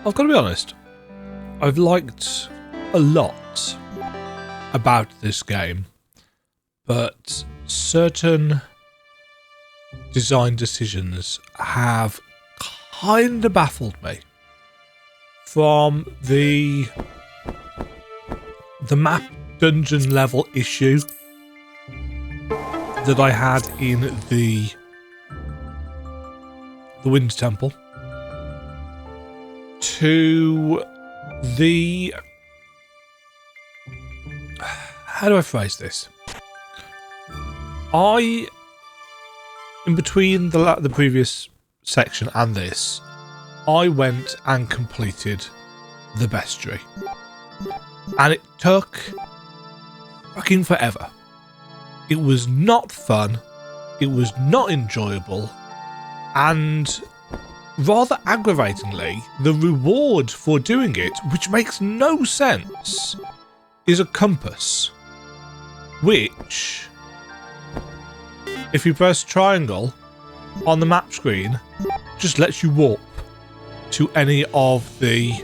I've got to be honest, I've liked a lot about this game, but certain design decisions have kind of baffled me. From the map dungeon level issue that I had in the Wind Temple to the... How do I phrase this? In between the previous section and this, I went and completed the bestiary. And it took fucking forever. It was not fun. It was not enjoyable. And rather aggravatingly, the reward for doing it, which makes no sense, is a compass. Which, if you press triangle on the map screen, just lets you warp to any of the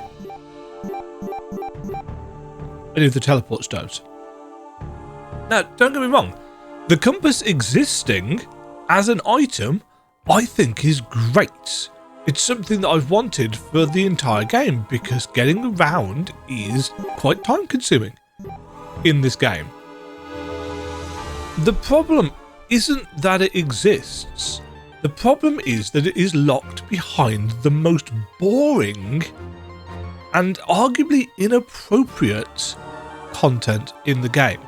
teleport stones. Now, don't get me wrong, the compass existing as an item I think is great. It's something that I've wanted for the entire game because getting around is quite time consuming in this game. The problem isn't that it exists. The problem is that it is locked behind the most boring and arguably inappropriate content in the game.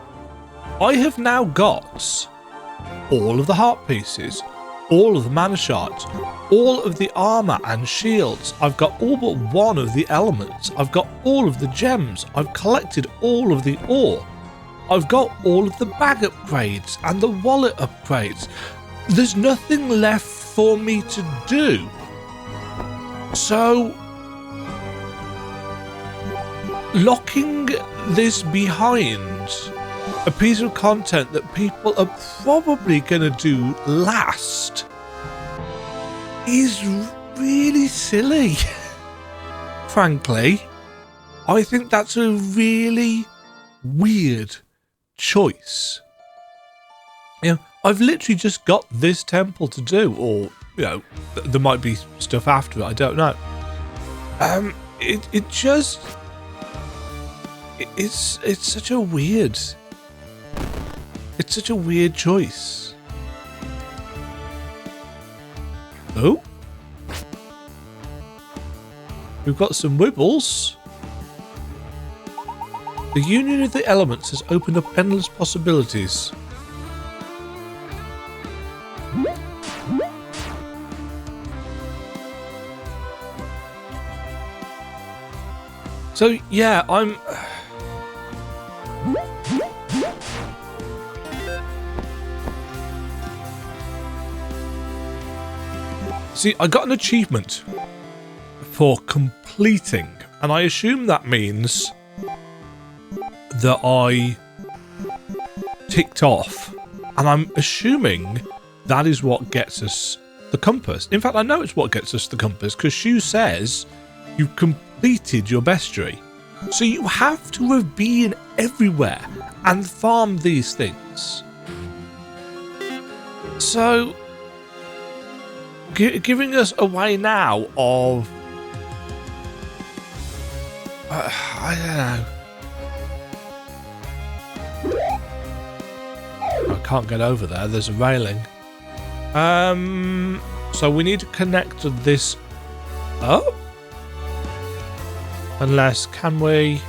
I have now got all of the heart pieces, all of the mana shards, all of the armour and shields. I've got all but one of the elements. I've got all of the gems. I've collected all of the ore. I've got all of the bag upgrades and the wallet upgrades. There's nothing left for me to do. So, locking this behind a piece of content that people are probably going to do last is really silly. Frankly, I think that's a really weird choice. You know, I've literally just got this temple to do, or, you know, there might be stuff after it, I don't know. It's such a weird... It's such a weird choice. Oh? We've got some wibbles. The union of the elements has opened up endless possibilities. So, yeah, I'm... See, I got an achievement for completing, and I assume that means that I ticked off, and I'm assuming that is what gets us the compass. In fact, I know it's what gets us the compass, because Shu says you've completed your bestiary. So you have to have been everywhere and farmed these things. So... giving us a way now of... I don't know. I can't get over there. There's a railing. So we need to connect this up. Unless, can we...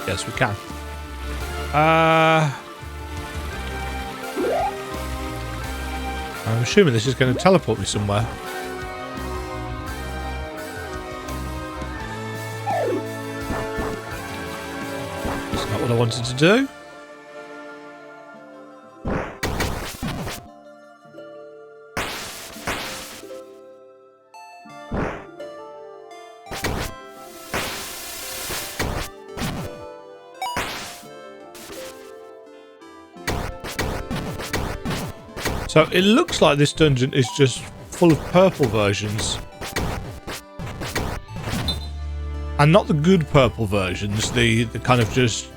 Yes, we can. I'm assuming this is going to teleport me somewhere. That's not what I wanted to do. So it looks like this dungeon is just full of purple versions. And not the good purple versions, the kind of just...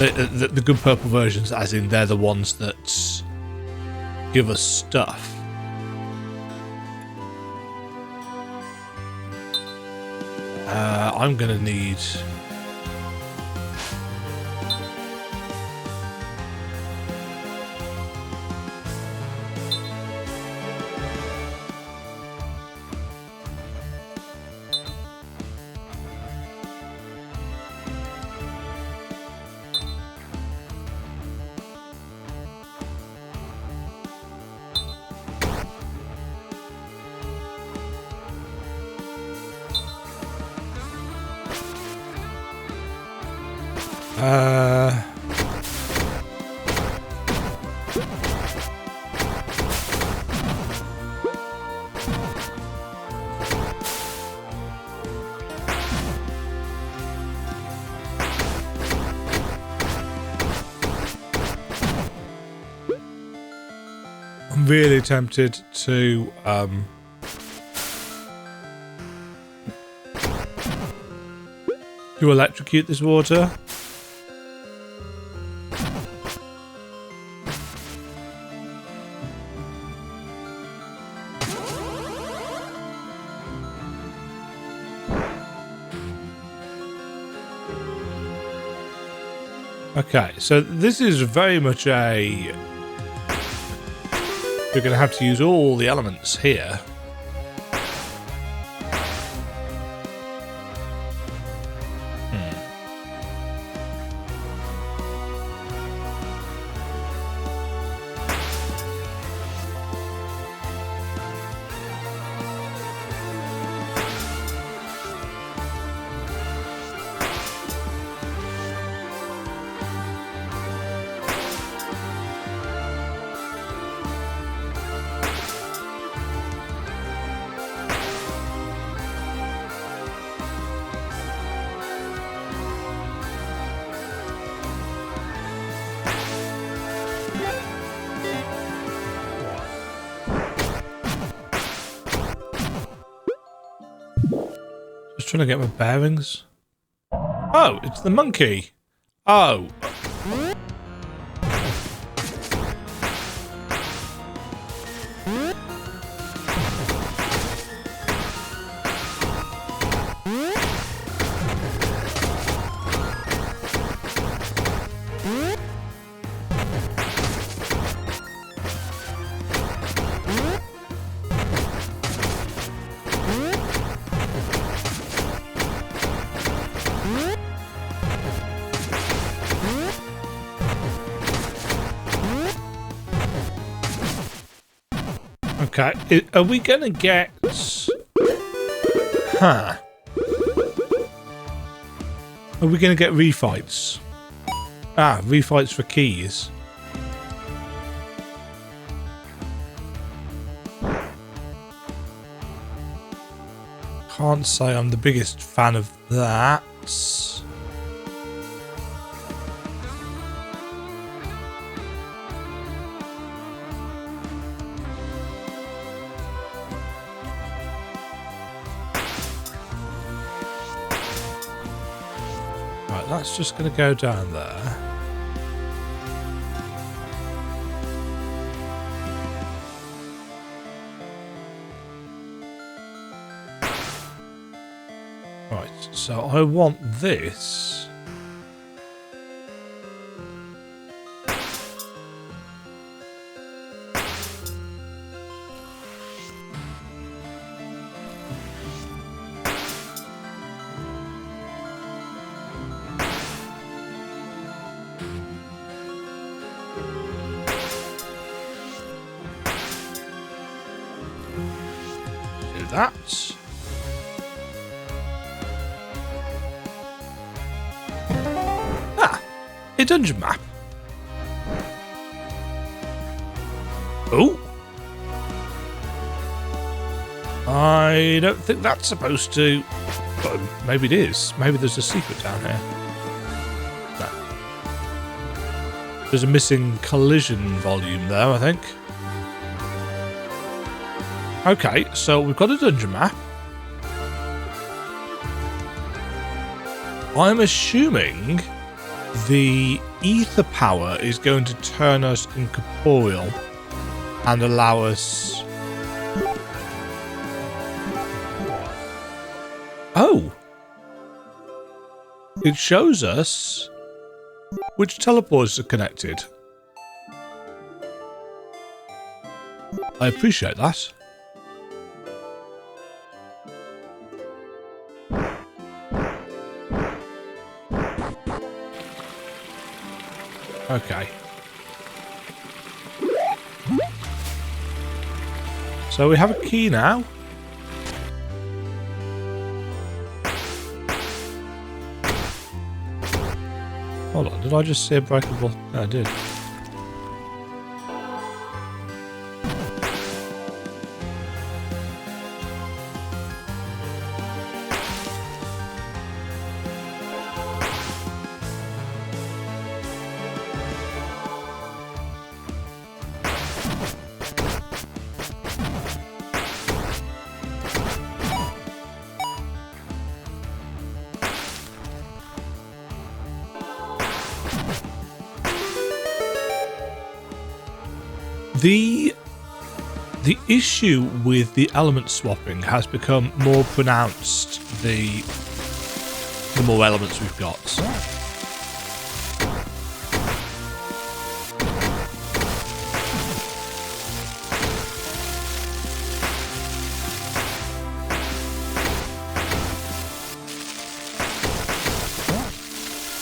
The good purple versions, as in they're the ones that give us stuff. I'm gonna need... I'm really tempted to electrocute this water. Okay, so this is very much a... We're going to have to use all the elements here. Just trying to get my bearings. Oh, it's the monkey. Oh. Okay, are we going to get... Huh. Are we going to get refights? Ah, refights for keys. Can't say I'm the biggest fan of that. That's just going to go down there. Right, so I want this. That. Ah, a dungeon map. Oh. I don't think that's supposed to... But maybe it is. Maybe there's a secret down here. No. There's a missing collision volume there, I think. Okay, so we've got a dungeon map. I'm assuming the ether power is going to turn us incorporeal and allow us... Oh! It shows us which teleporters are connected. I appreciate that. Okay. So we have a key now. Hold on, did I just see a breakable? No, I did. The issue with the element swapping has become more pronounced the more elements we've got.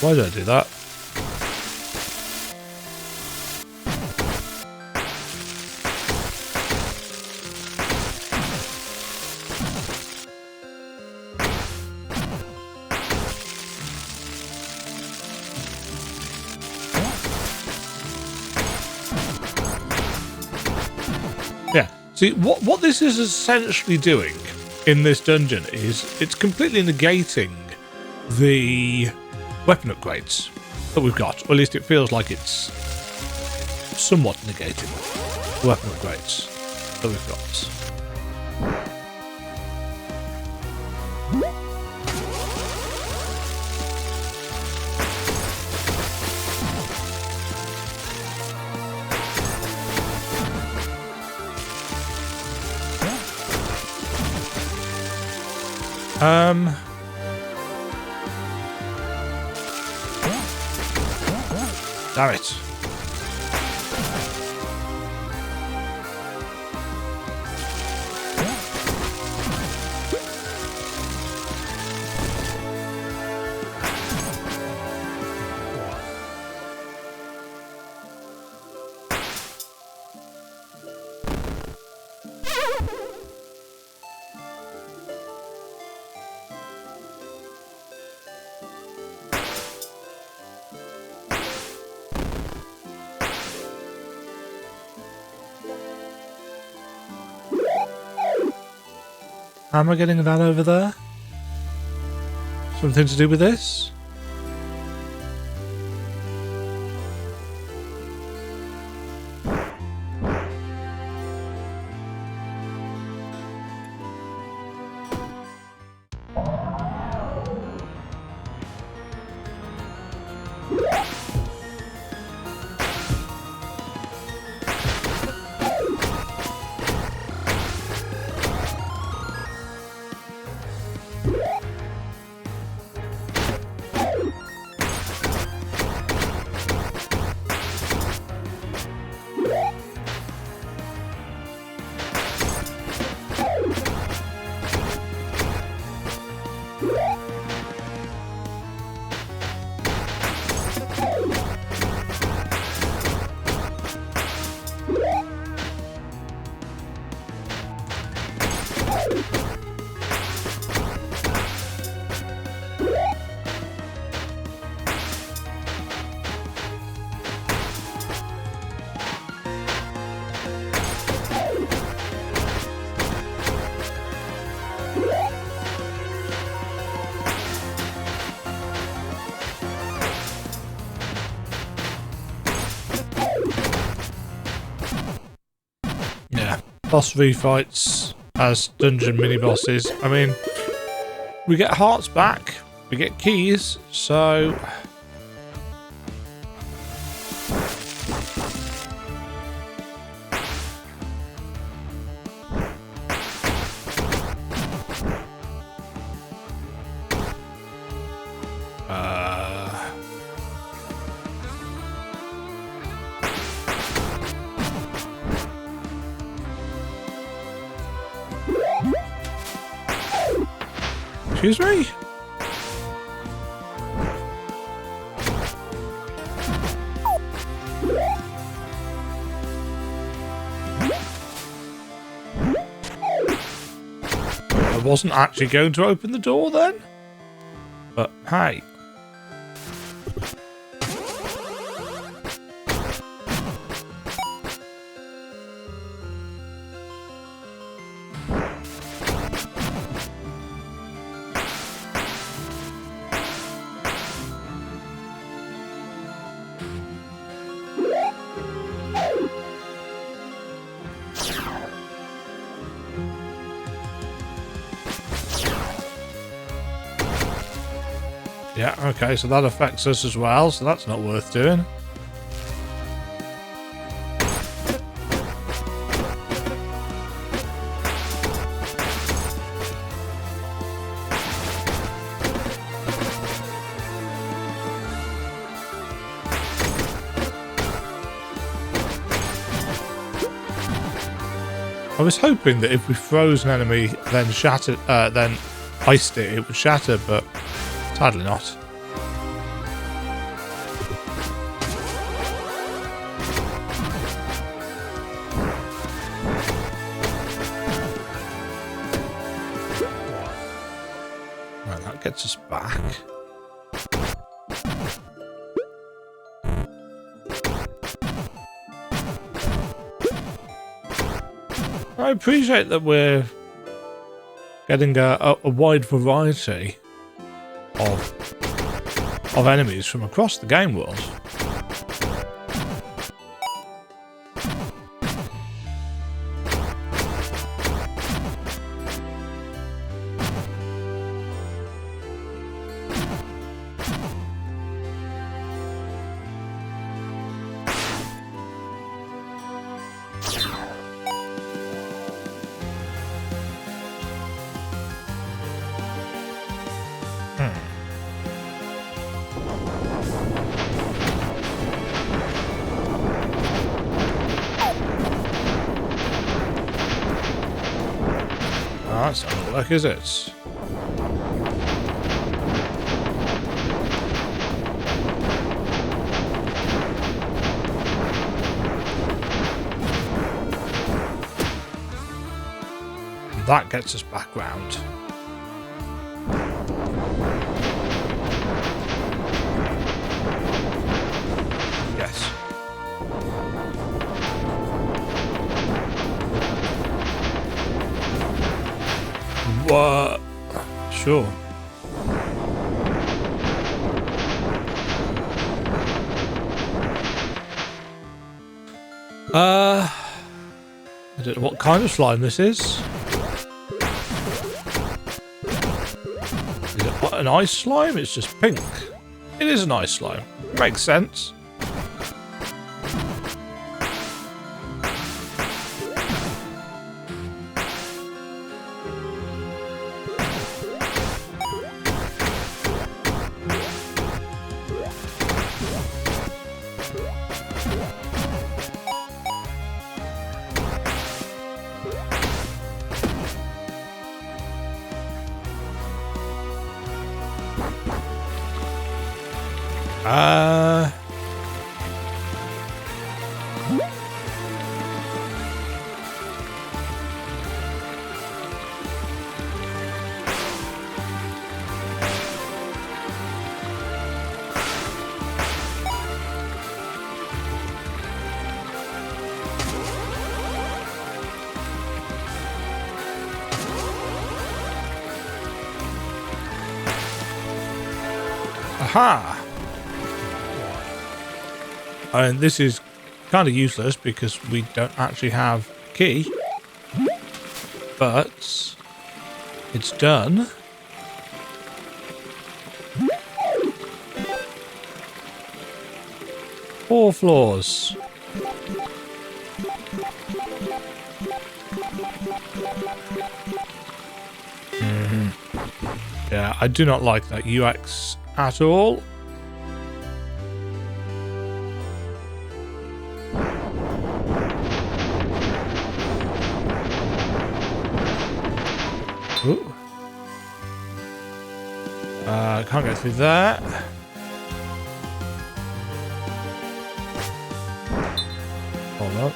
Why did I do that? See, what this is essentially doing in this dungeon is it's completely negating the weapon upgrades that we've got. Or at least it feels like it's somewhat negating the weapon upgrades that we've got. Damn it. How am I getting that over there? Something to do with this? boss refights as dungeon mini bosses. I mean, we get hearts back, we get keys, so excuse me? I wasn't actually going to open the door then? But hey. Yeah, okay, so that affects us as well, so that's not worth doing. I was hoping that if we froze an enemy, then shattered, then iced it, it would shatter, but sadly not. Right, that gets us back. I appreciate that we're getting a wide variety of enemies from across the game world. That's not gonna work, is it? That gets us back round. Yes. What? Sure. I don't know what kind of slime this is. Is it an ice slime? It's just pink. It is an ice slime. Makes sense. Aha! And this is kind of useless because we don't actually have a key. but it's done. Four floors. Yeah, I do not like that UX at all. Ooh. Can't get through that. Hold on.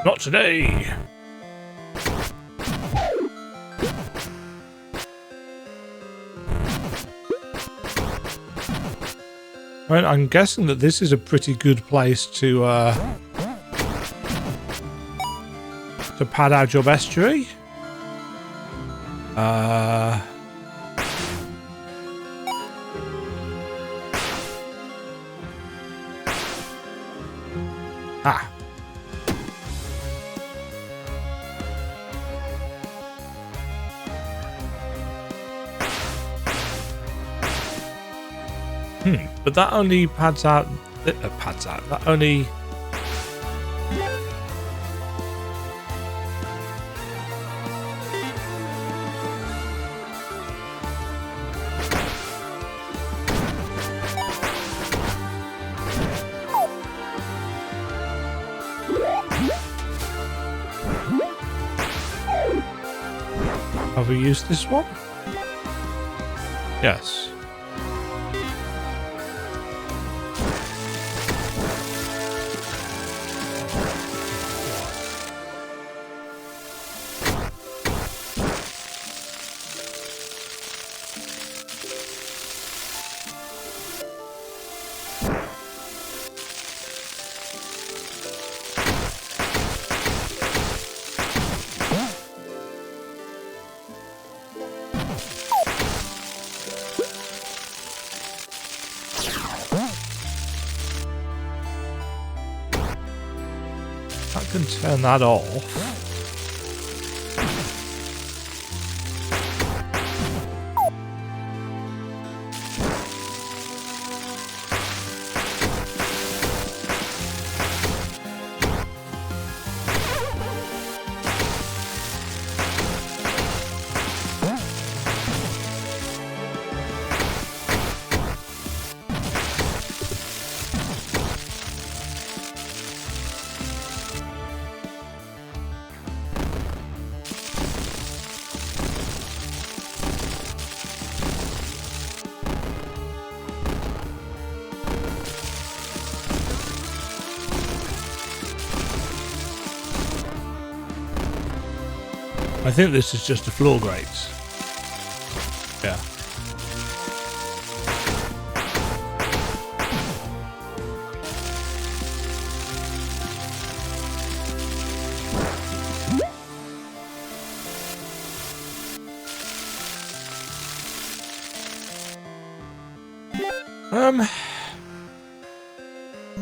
Not today. Right, I'm guessing that this is a pretty good place to pad out your bestiary. Ah. But that only pads out. That only. Have we used this one? Yes. I can turn that off. I think this is just a floor grate. Yeah.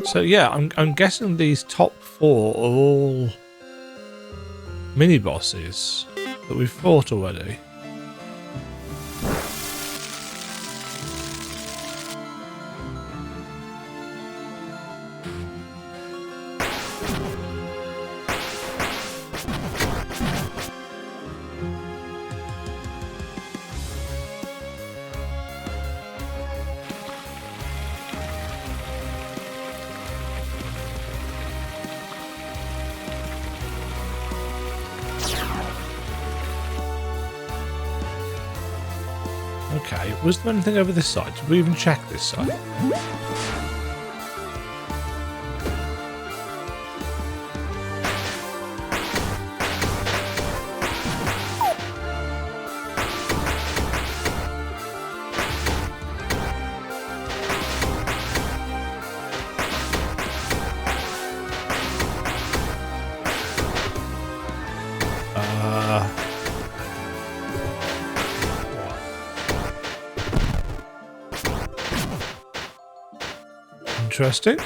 So yeah, I'm guessing these top four are all mini bosses that we've fought already. Okay, was there anything over this side? Did we even check this side? Interesting.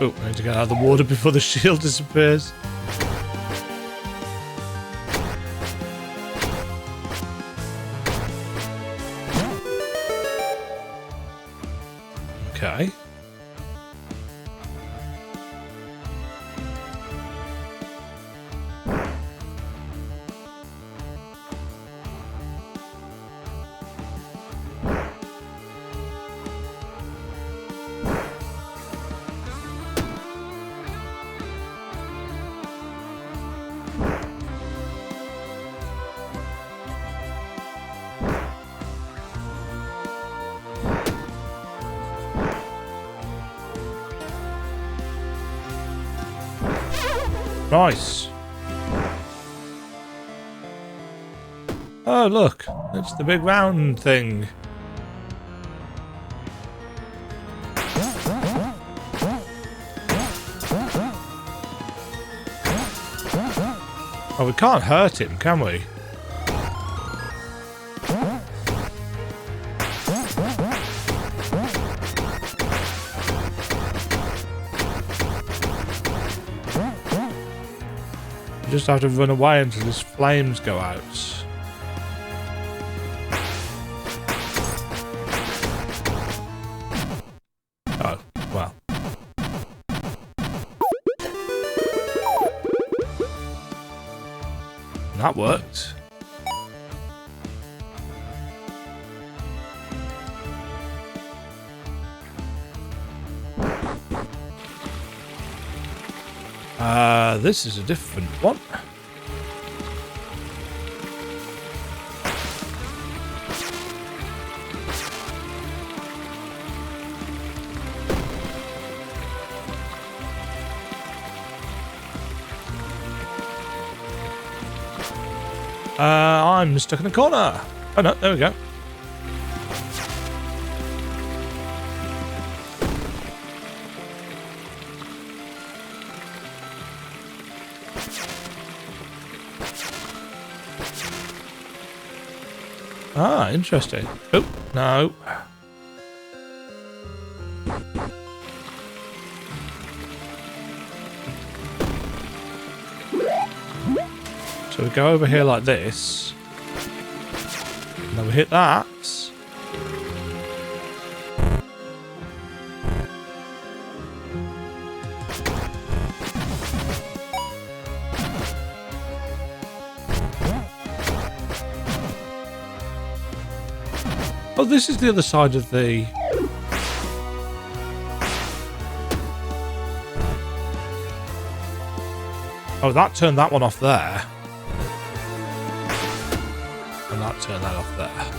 Oh, I need to get out of the water before the shield disappears. Okay. Nice. Oh, look. It's the big round thing. Oh, we can't hurt him, can we? You just have to run away until his flames go out. Oh, well. That worked. This is a different one. I'm stuck in a corner. Oh no, there we go. Ah, interesting. Oh, no. So we go over here like this. And then we hit that. Oh, this is the other side of the... Oh, that turned that one off there. And that turned that off there.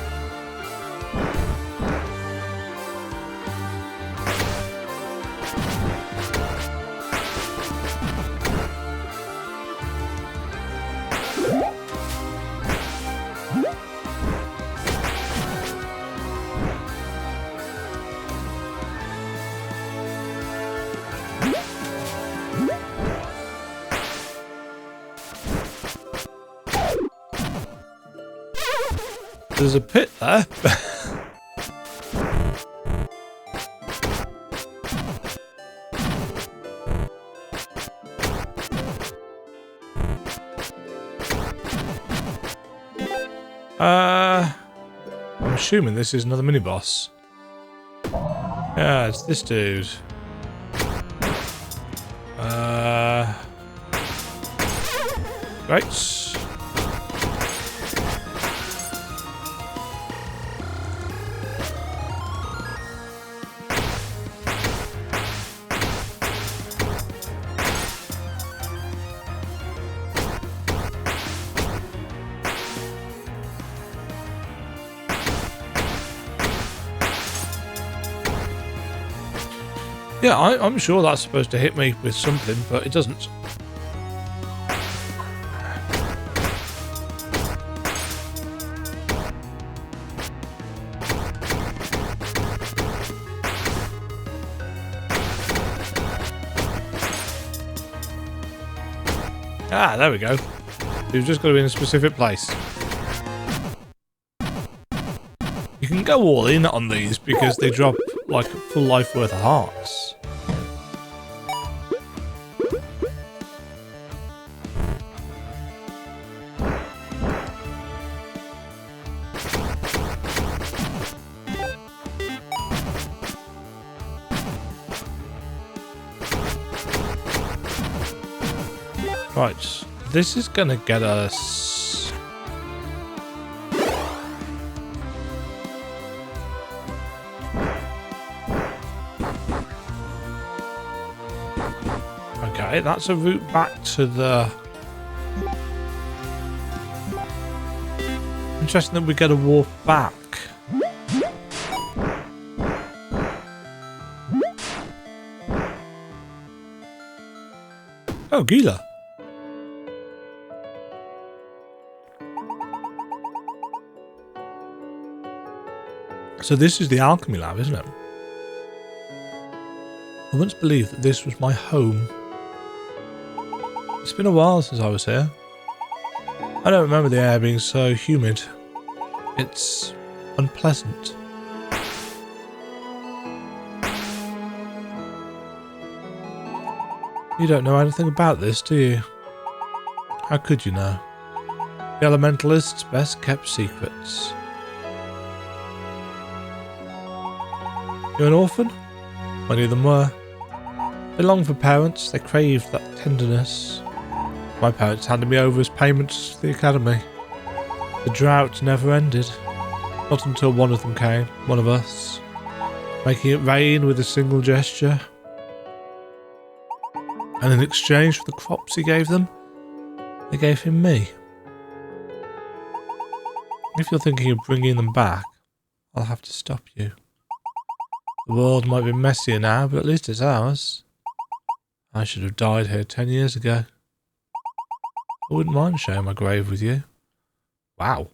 There's a pit there. I'm assuming this is another mini-boss. Yeah, it's this dude. Right. Yeah, I'm sure that's supposed to hit me with something, but it doesn't. Ah, there we go. You've just got to be in a specific place. You can go all in on these because they drop like full life worth of hearts. Right, this is gonna get us. Okay, that's a route back to the. Interesting that we get a warp back. Oh, Gila. So this is the alchemy lab, isn't it? I once believed that this was my home. It's been a while since I was here. I don't remember the air being so humid. It's unpleasant. You don't know anything about this, do you? How could you know? The Elementalist's best kept secrets. You're an orphan? Many of them were. They longed for parents, they craved that tenderness. My parents handed me over as payment to the academy. The drought never ended. Not until one of them came, one of us. Making it rain with a single gesture. And in exchange for the crops he gave them, they gave him me. If you're thinking of bringing them back, I'll have to stop you. The world might be messier now, but at least it's ours. I should have died here 10 years ago. I wouldn't mind sharing my grave with you. Wow.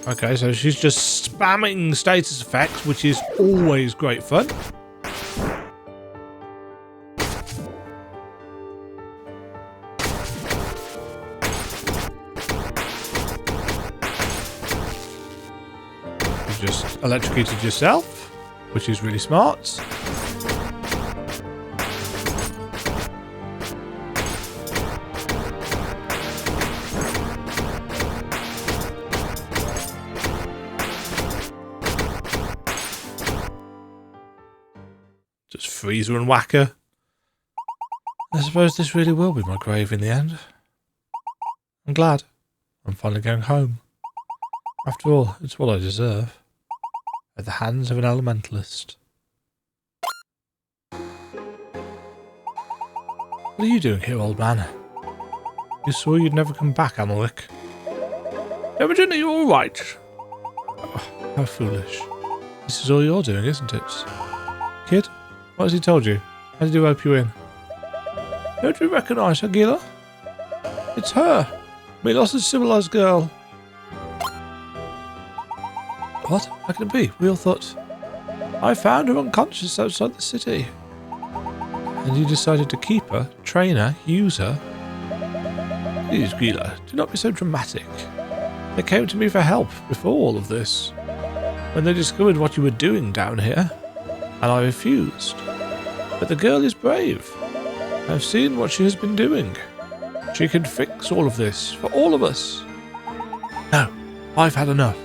Okay, so she's just spamming status effects, which is always great fun. You just electrocuted yourself, which is really smart. Just freeze her and whack her. I suppose this really will be my grave in the end. I'm glad. I'm finally going home. After all, it's what I deserve. At the hands of an elementalist. What are you doing here, old man? You swore you'd never come back, Amalek. Demajen, are you alright? Oh, how foolish. This is all you're doing, isn't it? Kid? What has he told you? How did he rope you in? Don't you recognise her, Gila? It's her! Milos' civilised girl. What? How can it be? We all thought... I found her unconscious outside the city. And you decided to keep her, train her, use her? Please, Gila, do not be so dramatic. They came to me for help before all of this. When they discovered what you were doing down here, and I refused. But the girl is brave. I've seen what she has been doing. She can fix all of this for all of us. No, I've had enough.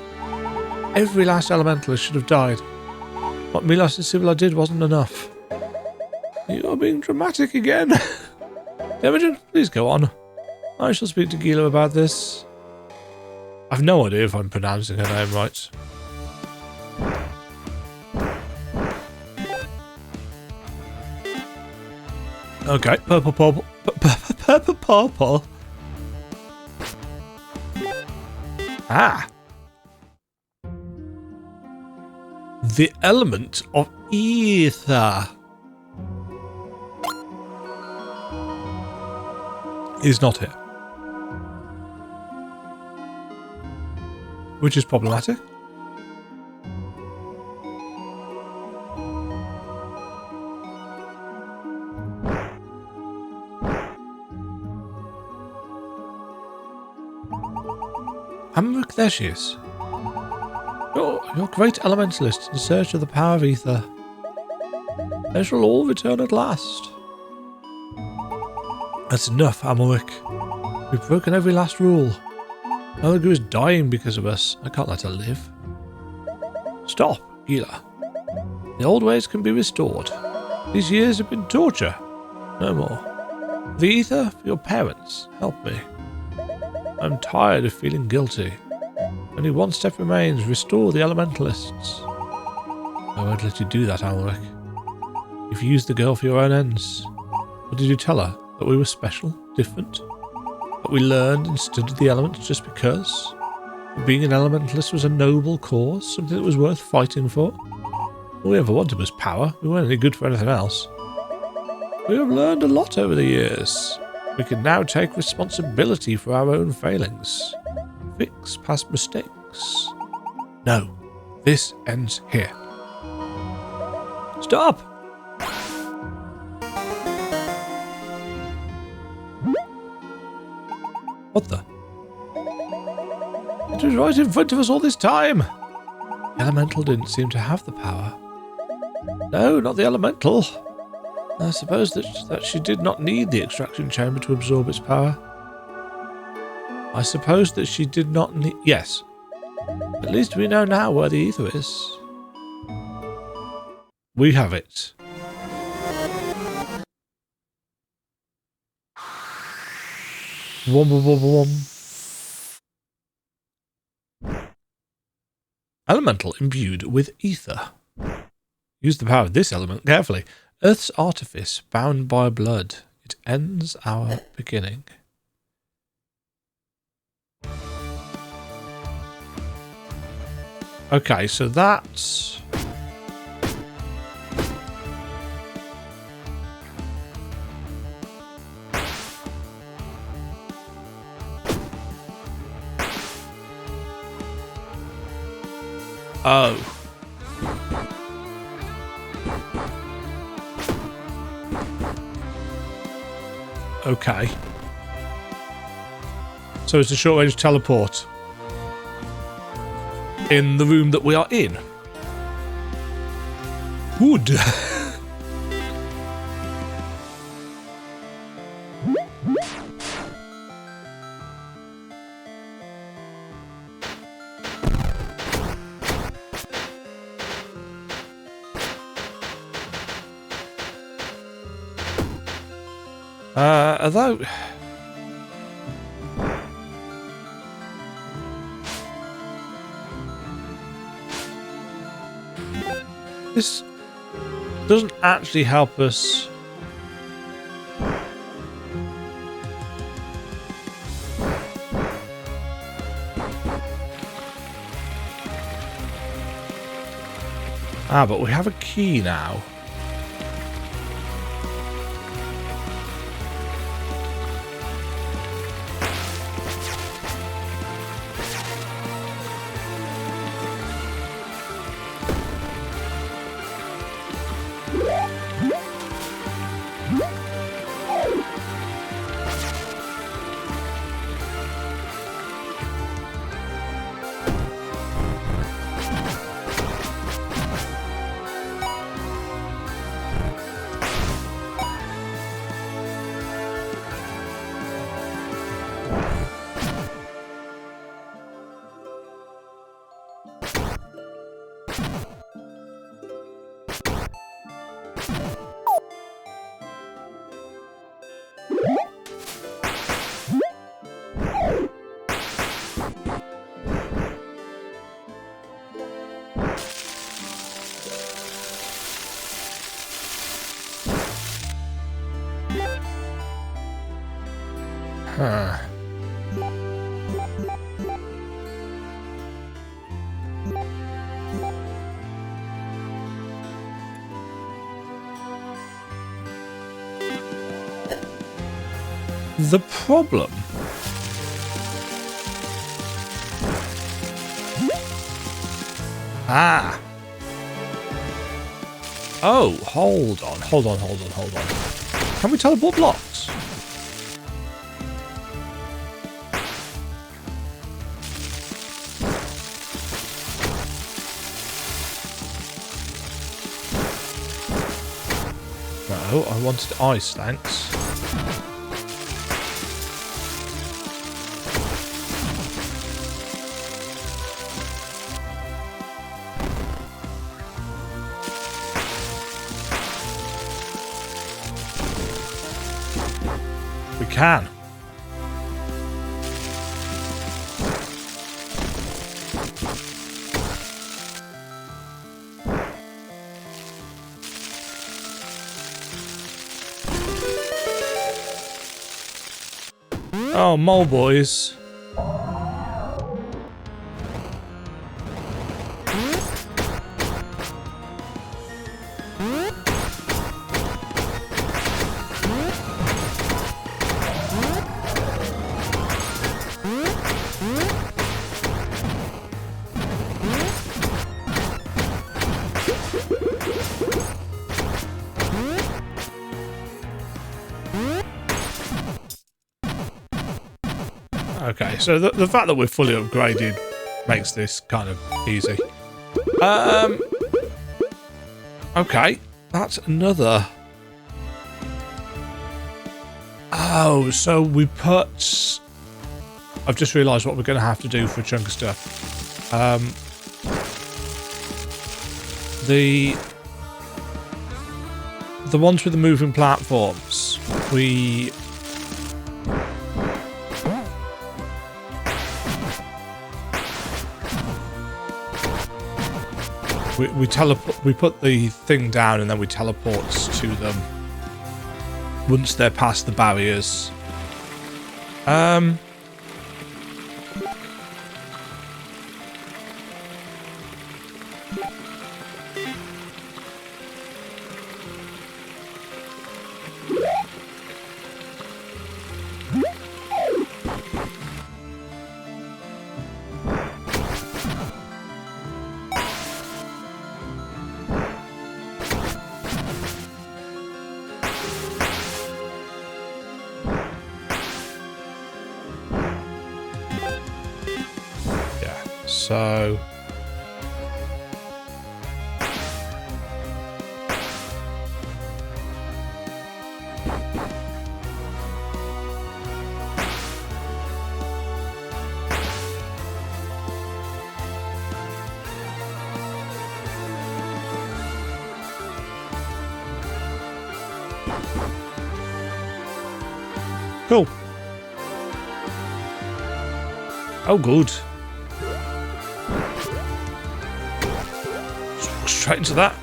Every last Elementalist should have died. What Milos and Sibilla did wasn't enough. You're being dramatic again. Demajen, please go on. I shall speak to Gila about this. I've no idea if I'm pronouncing her name right. Okay, purple. Purple. Ah. The element of ether is not here. Which is problematic. Amrik, there she is. You're great Elementalist in search of the power of ether. They shall all return at last. That's enough, Amalric. We've broken every last rule. Elgar is dying because of us. I can't let her live. Stop, Gila. The old ways can be restored. These years have been torture. No more. The ether for your parents. Help me. I'm tired of feeling guilty. Only one step remains. Restore the Elementalists. I won't let you do that, Amalric. You've used the girl for your own ends. What did you tell her? That we were special? Different? That we learned and studied the elements just because? That being an Elementalist was a noble cause? Something that was worth fighting for? All we ever wanted was power. We weren't any good for anything else. We have learned a lot over the years. We can now take responsibility for our own failings. Fix past mistakes. No, this ends here. Stop! What the? It was right in front of us all this time. The Elemental didn't seem to have the power. No, not the Elemental. I suppose that she did not need the extraction chamber to absorb its power. I suppose that she did not need... Yes. At least we know now where the ether is. We have it. Elemental imbued with ether. Use the power of this element carefully. Earth's artifice bound by blood. It ends our beginning. Okay, so that's... Oh. Okay. So it's a short-range teleport in the room that we are in. Good. Although... This doesn't actually help us. Ah, but we have a key now. Huh. The problem oh, hold on. Can we teleport blocks? No, I wanted ice, thanks. We can. Oh, mole boys. Okay, so the fact that we're fully upgraded makes this kind of easy. Okay, that's another. Oh, so we put. I've just realised what we're going to have to do for a chunk of stuff. The ones with the moving platforms, we put the thing down and then we teleport to them once they're past the barriers. So cool. Oh, good. Straight into that.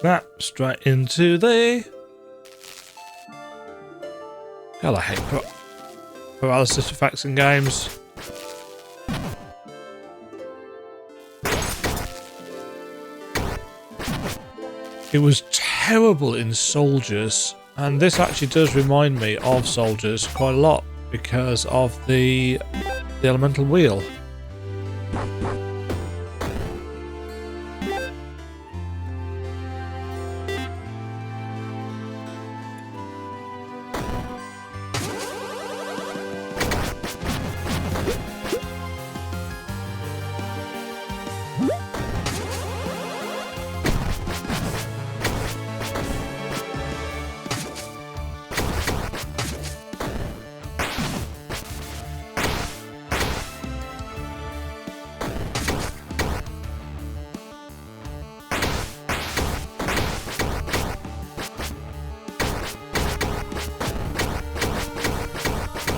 That straight into the. God, I hate paralysis effects in games. It was terrible in Soldiers, and this actually does remind me of Soldiers quite a lot because of the elemental wheel.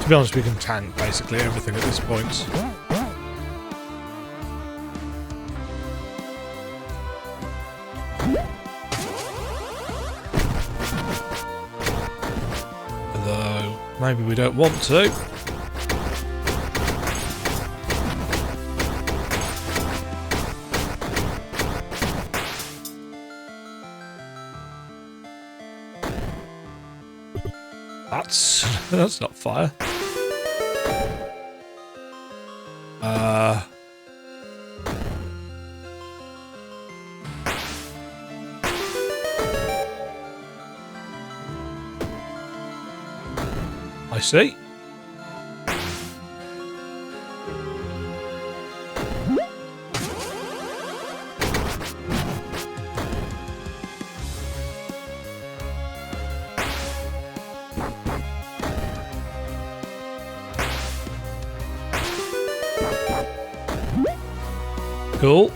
To be honest, we can tank basically everything at this point. Although, maybe we don't want to. That's not fire. I see. Cool.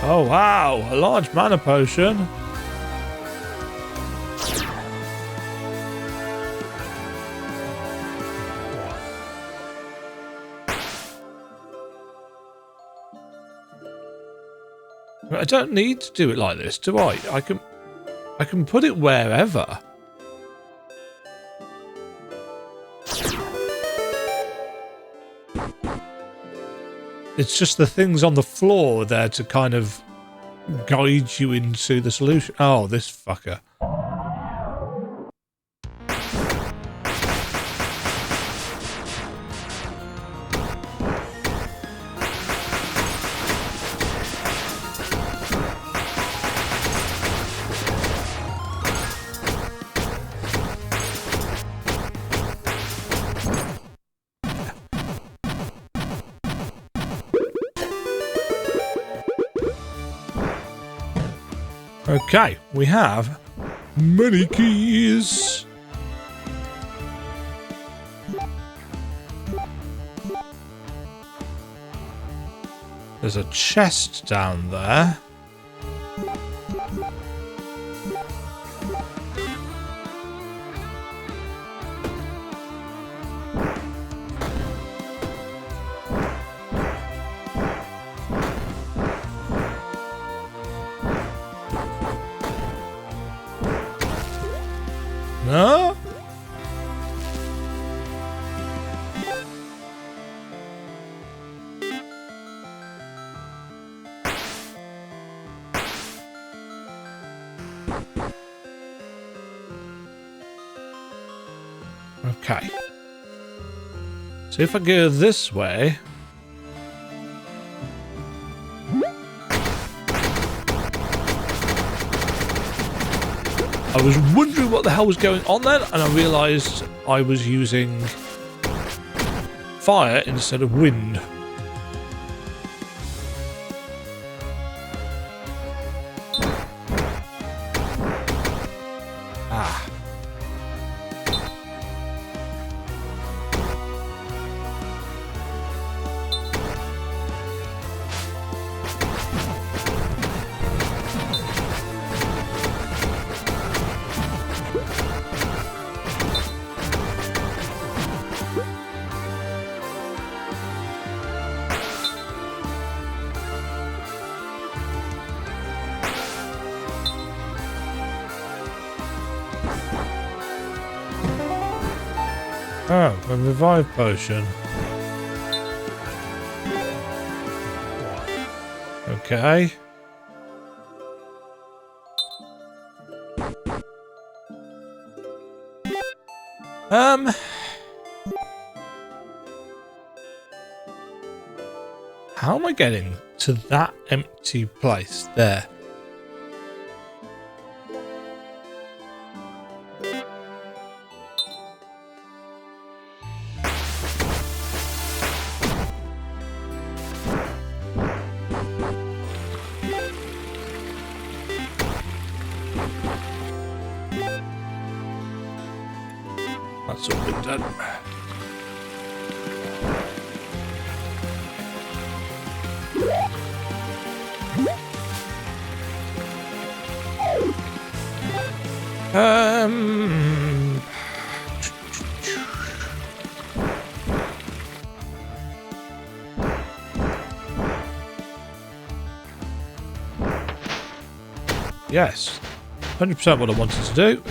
Oh wow, a large mana potion. I don't need to do it like this, do I? I can put it wherever. It's just the things on the floor there to kind of guide you into the solution. Oh, this fucker. Okay, we have many keys. There's a chest down there. No? Okay. So if I go this way... I was wondering what the hell was going on then, and I realised I was using fire instead of wind. Ah. Oh, a revive potion. Okay. How am I getting to that empty place there? That's all been done. Yes, 100% what I wanted to do.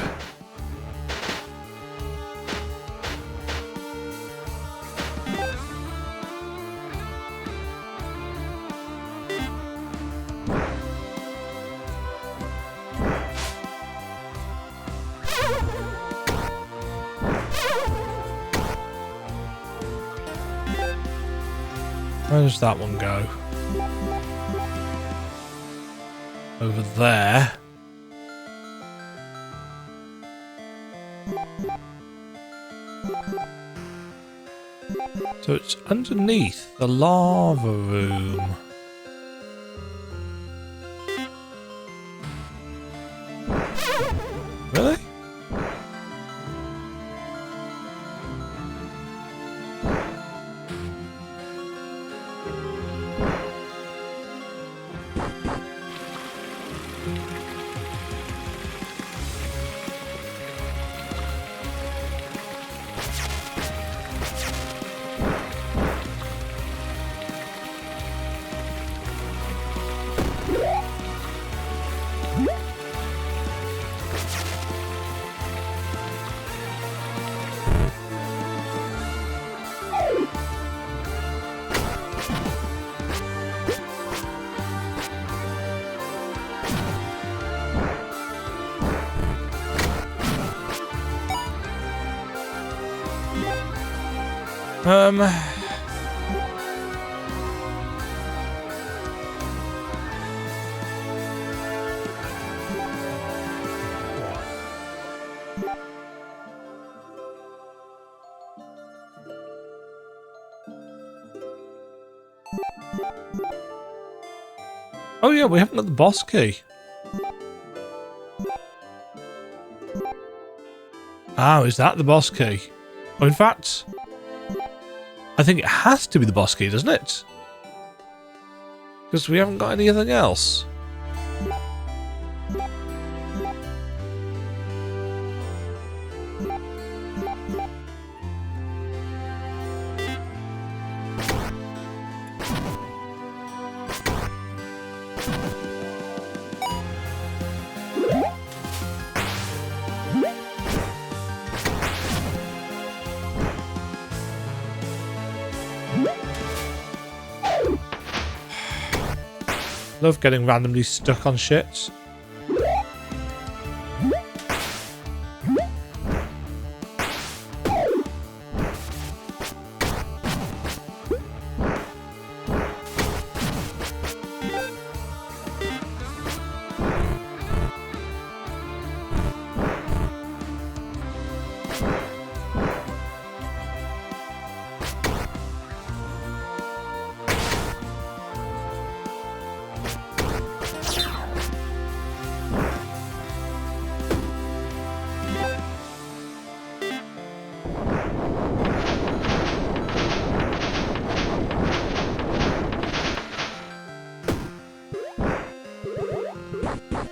Where does that one go? Over there. So it's underneath the lava room. Really? Oh yeah, we haven't got the boss key. Oh, is that the boss key? Oh, in fact, I think it has to be the boss key, doesn't it? Because we haven't got anything else. Love getting randomly stuck on shit.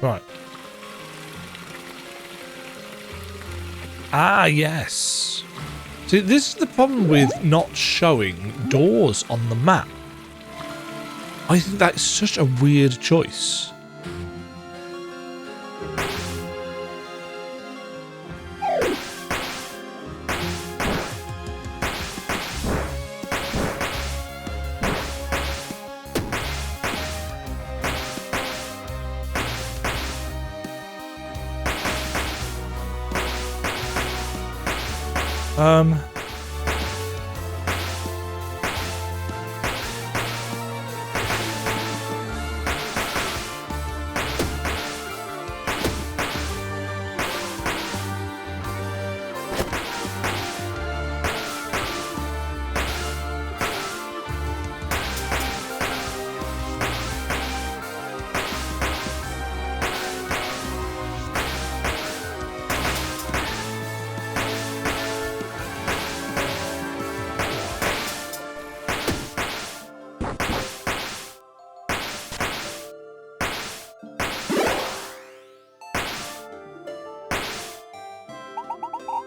Right. Ah, yes. See, this is the problem with not showing doors on the map. I think that's such a weird choice.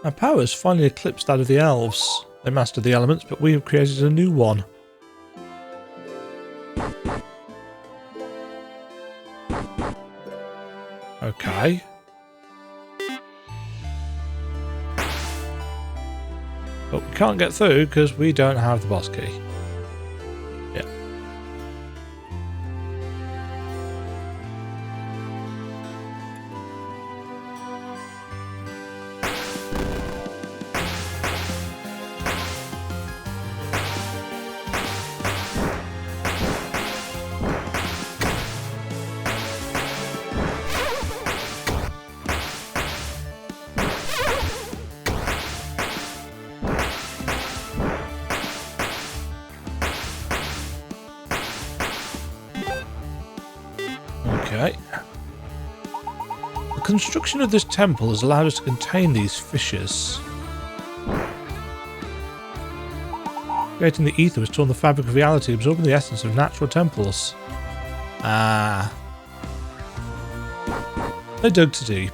Our power has finally eclipsed that of the elves. They mastered the elements, but we have created a new one. Okay. But we can't get through because we don't have the boss key. Yeah. Okay. The construction of this temple has allowed us to contain these fissures. Creating the ether has torn the fabric of reality, absorbing the essence of natural temples. Ah. They dug too deep.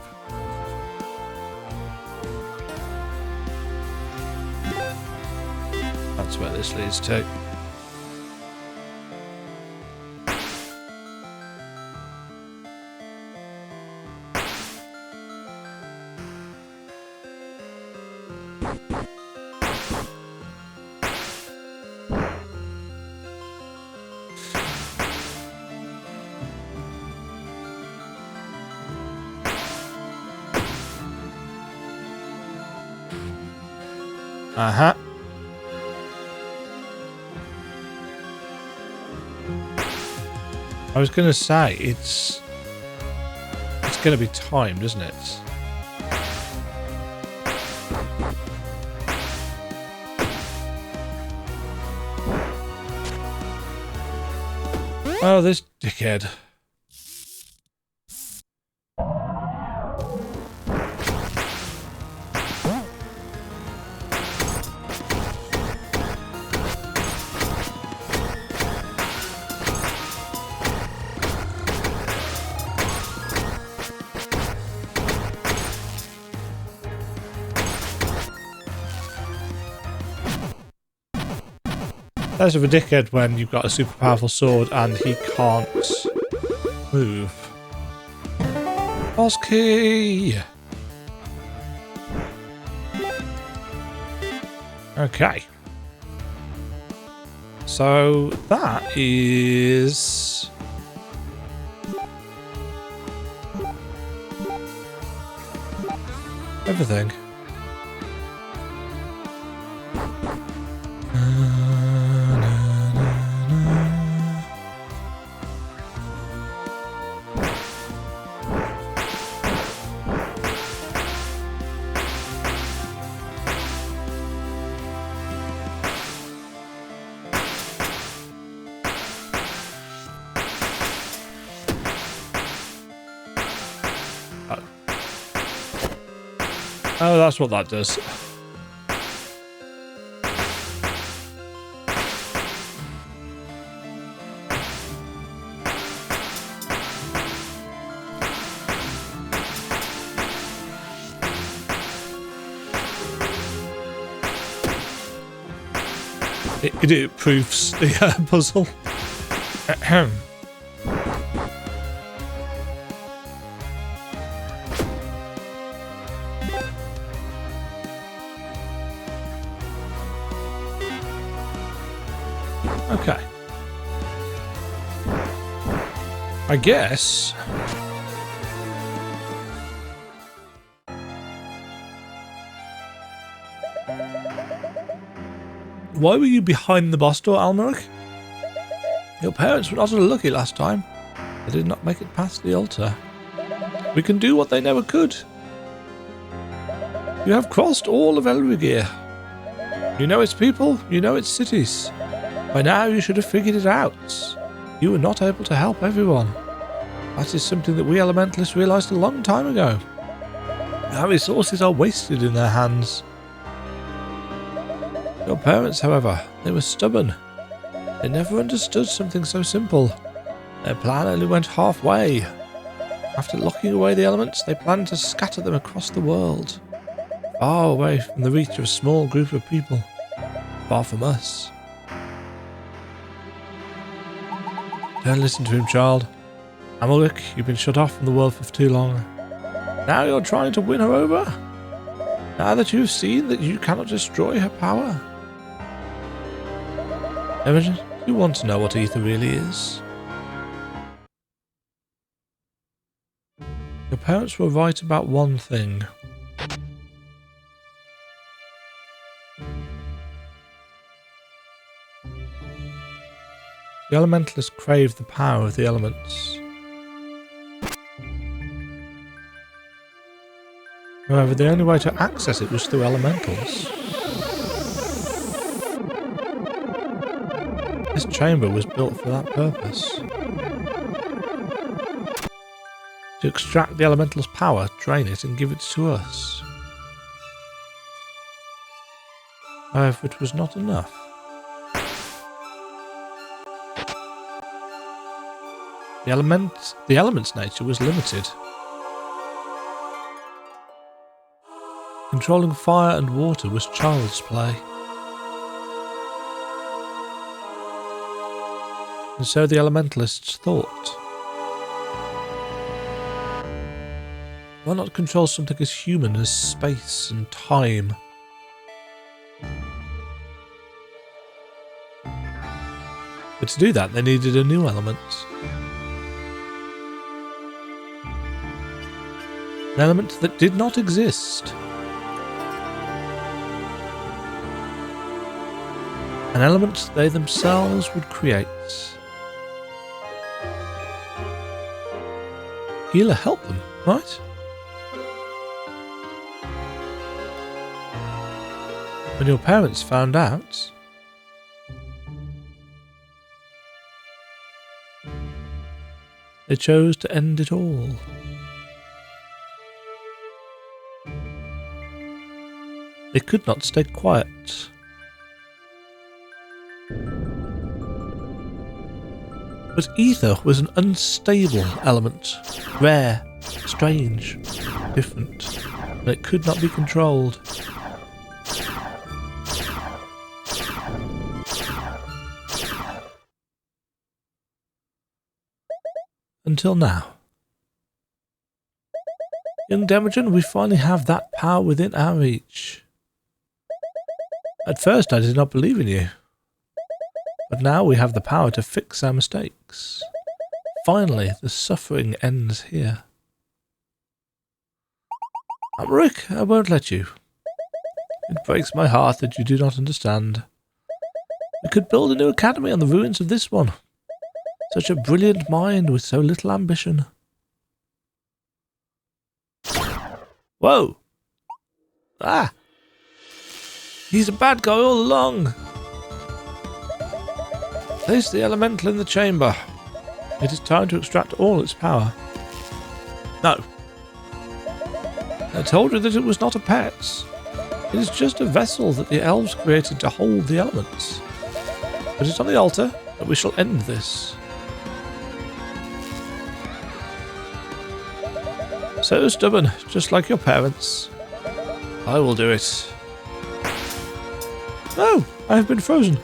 That's where this leads to. Uh-huh. I was going to say, it's going to be timed, isn't it? Oh, this dickhead. Less of a dickhead when you've got a super powerful sword and he can't move. Boss key! Okay. So that is... everything. Oh, that's what that does. It proves the puzzle. Okay. I guess. Why were you behind the boss door, Almeric? Your parents were not unlucky last time. They did not make it past the altar. We can do what they never could. You have crossed all of Elrigir. You know its people, you know its cities. By now you should have figured it out. You were not able to help everyone. That is something that we Elementalists realised a long time ago. Our resources are wasted in their hands. Your parents, however, they were stubborn. They never understood something so simple. Their plan only went halfway. After locking away the elements, they planned to scatter them across the world. far away from the reach of a small group of people, far from us. Don't listen to him, child. Amalric, you've been shut off from the world for too long. Now you're trying to win her over? Now that you've seen that you cannot destroy her power? Demajen, do you want to know what Aether really is? Your parents were right about one thing. The Elementalists craved the power of the elements. However, the only way to access it was through elementals. This chamber was built for that purpose. To extract the elemental's power, drain it, and give it to us. However, it was not enough. The element's nature was limited. Controlling fire and water was child's play. And so the Elementalists thought. Why not control something as human as space and time? But to do that, they needed a new element. An element that did not exist. An element they themselves would create. Healer helped them, right? When your parents found out, they chose to end it all. They could not stay quiet. But Aether was an unstable element, rare, strange, different, and it could not be controlled. Until now. Young Demajen, we finally have that power within our reach. At first I did not believe in you. But now we have the power to fix our mistakes. Finally, the suffering ends here. Amalric, I won't let you. It breaks my heart that you do not understand. We could build a new academy on the ruins of this one. Such a brilliant mind with so little ambition. Whoa! Ah! He's a bad guy all along! Place the elemental in the chamber. It is time to extract all its power. No. I told you that it was not a pet. It is just a vessel that the elves created to hold the elements. Put it on the altar, and we shall end this. So stubborn, just like your parents. I will do it. No, I have been frozen.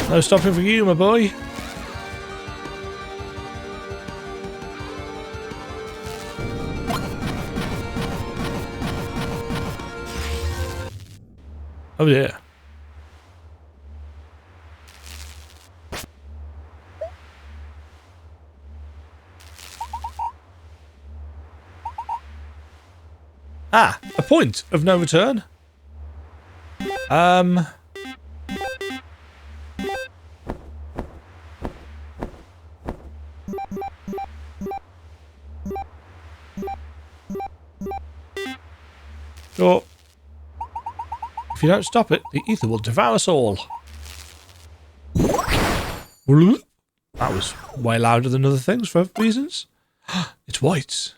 No stopping for you, my boy. Oh dear. Ah, a point of no return. Sure. If you don't stop it, the ether will devour us all. That was way louder than other things for reasons. It's white.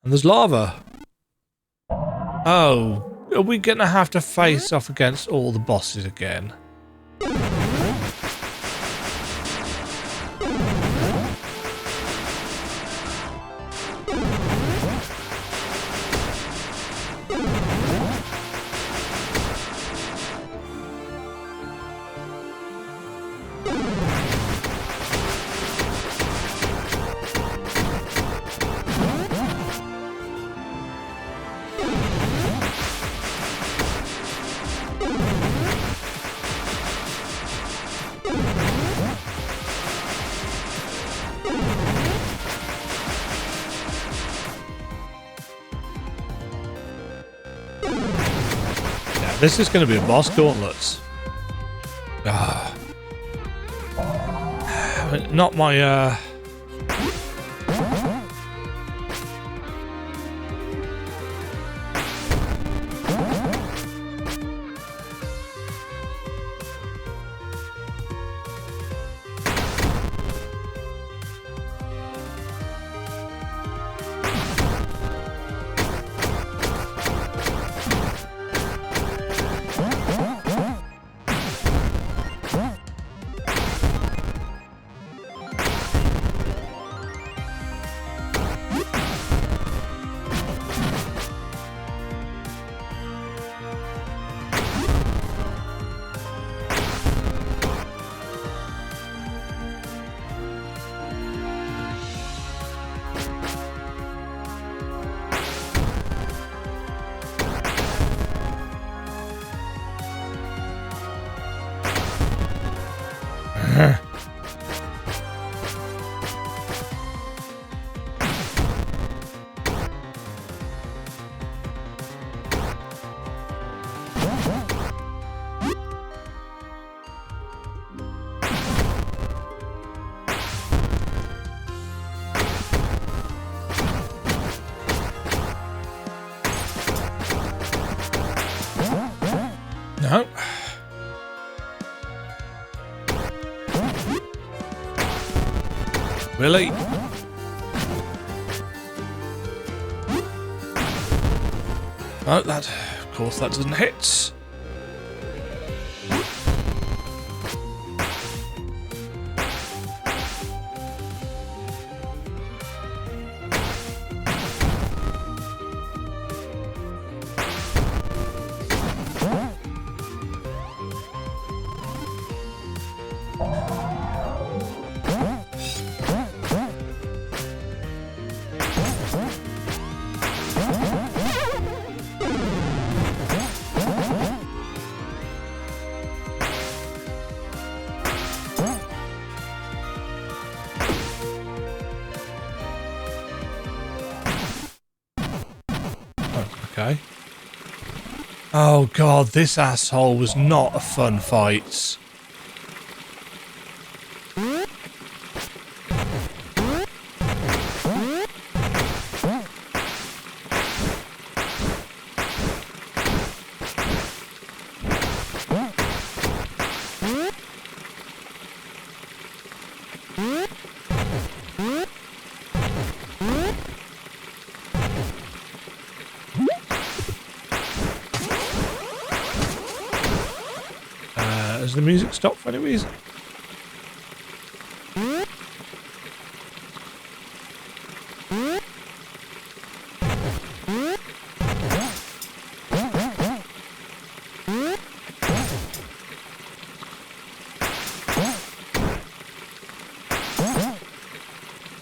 And there's lava. Oh, are we going to have to face off against all the bosses again? This is going to be a boss gauntlet. Not my, no. Really? No, that, of course, that doesn't hit. Okay. Oh god, this asshole was not a fun fight. Has the music stopped for any reason?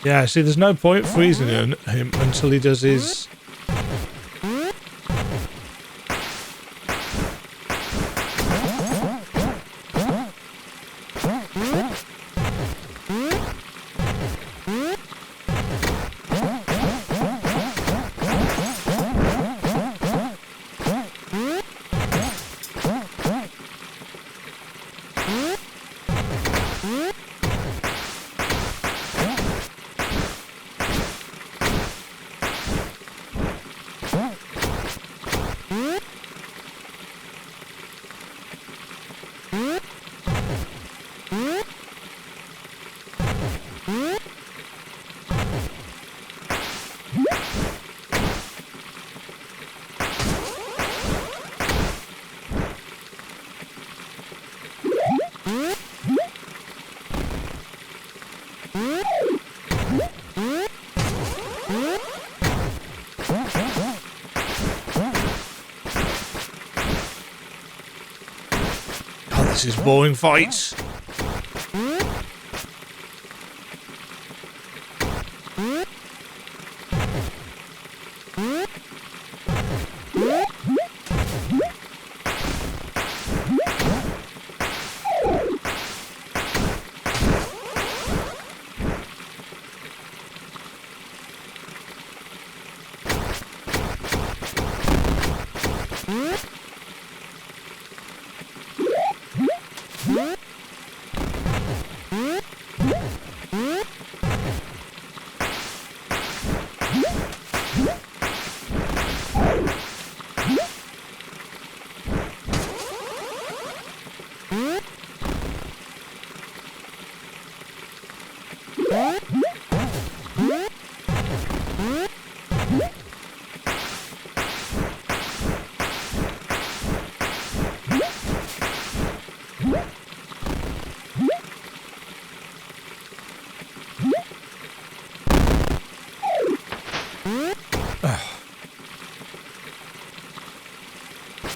Yeah, see, there's no point freezing him until he does his... This is boring fights.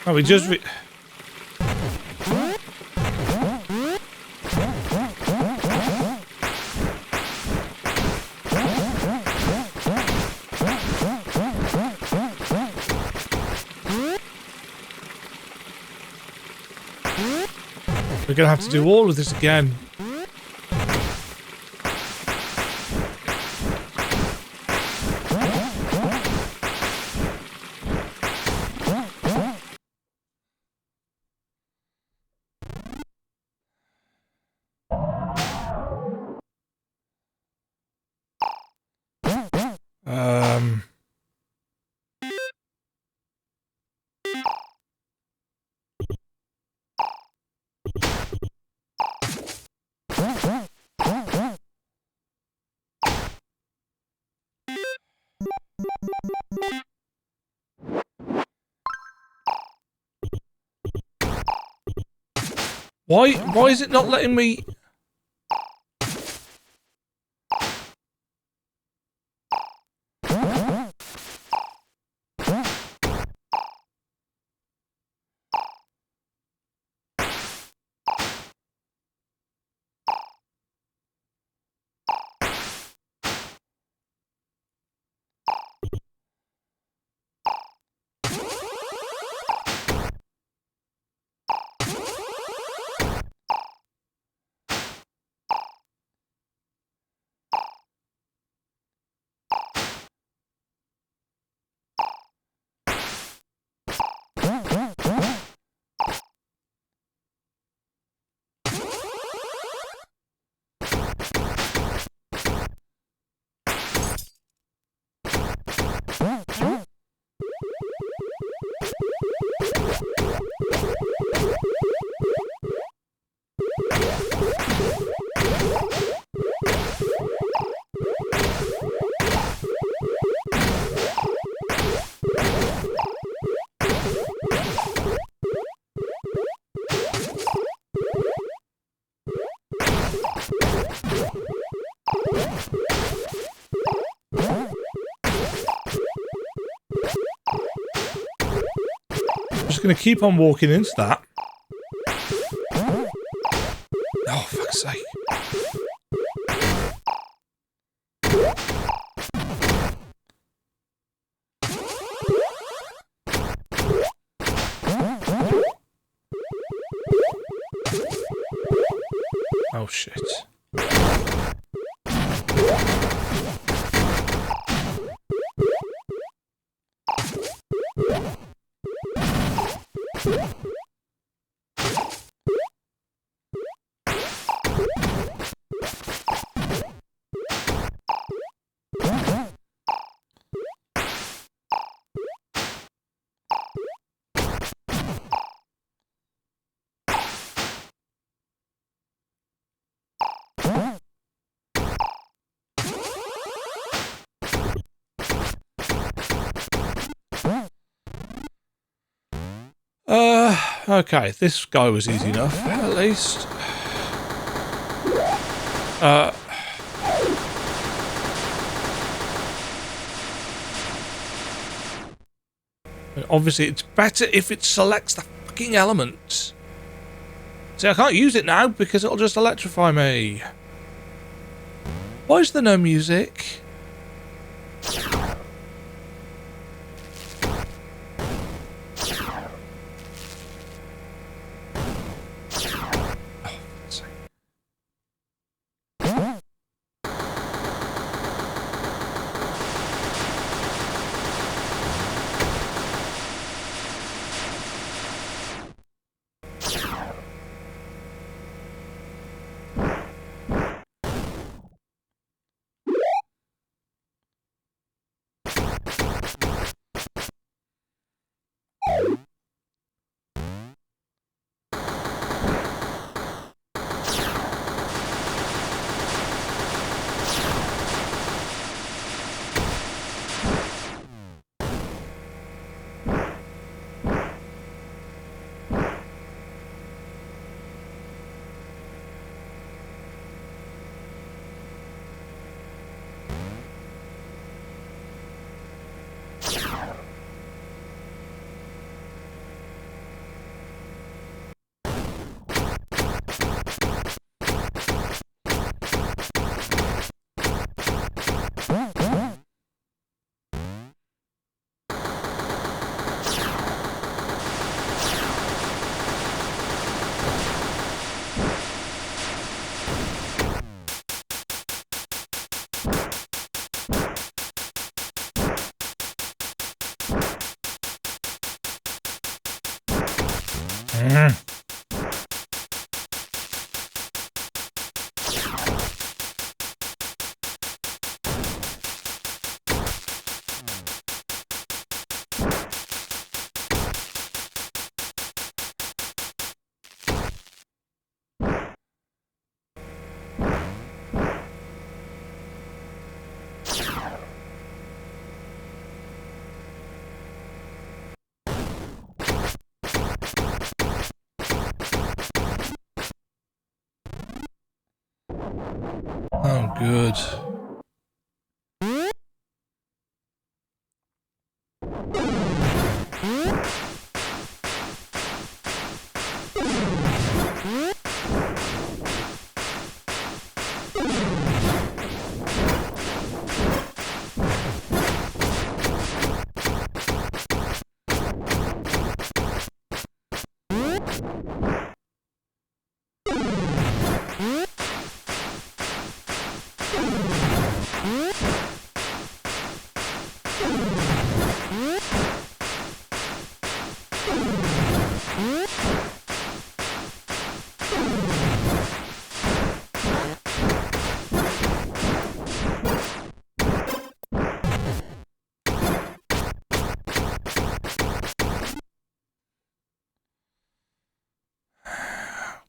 Oh, we just we're gonna have to do all of this again. Why is it not letting me? Going to keep on walking into that. Oh, fuck's sake. Oh, shit. Okay, this guy was easy enough, at least. Obviously, it's better if it selects the fucking element. See, I can't use it now because it'll just electrify me. Why is there no music? Oh, good.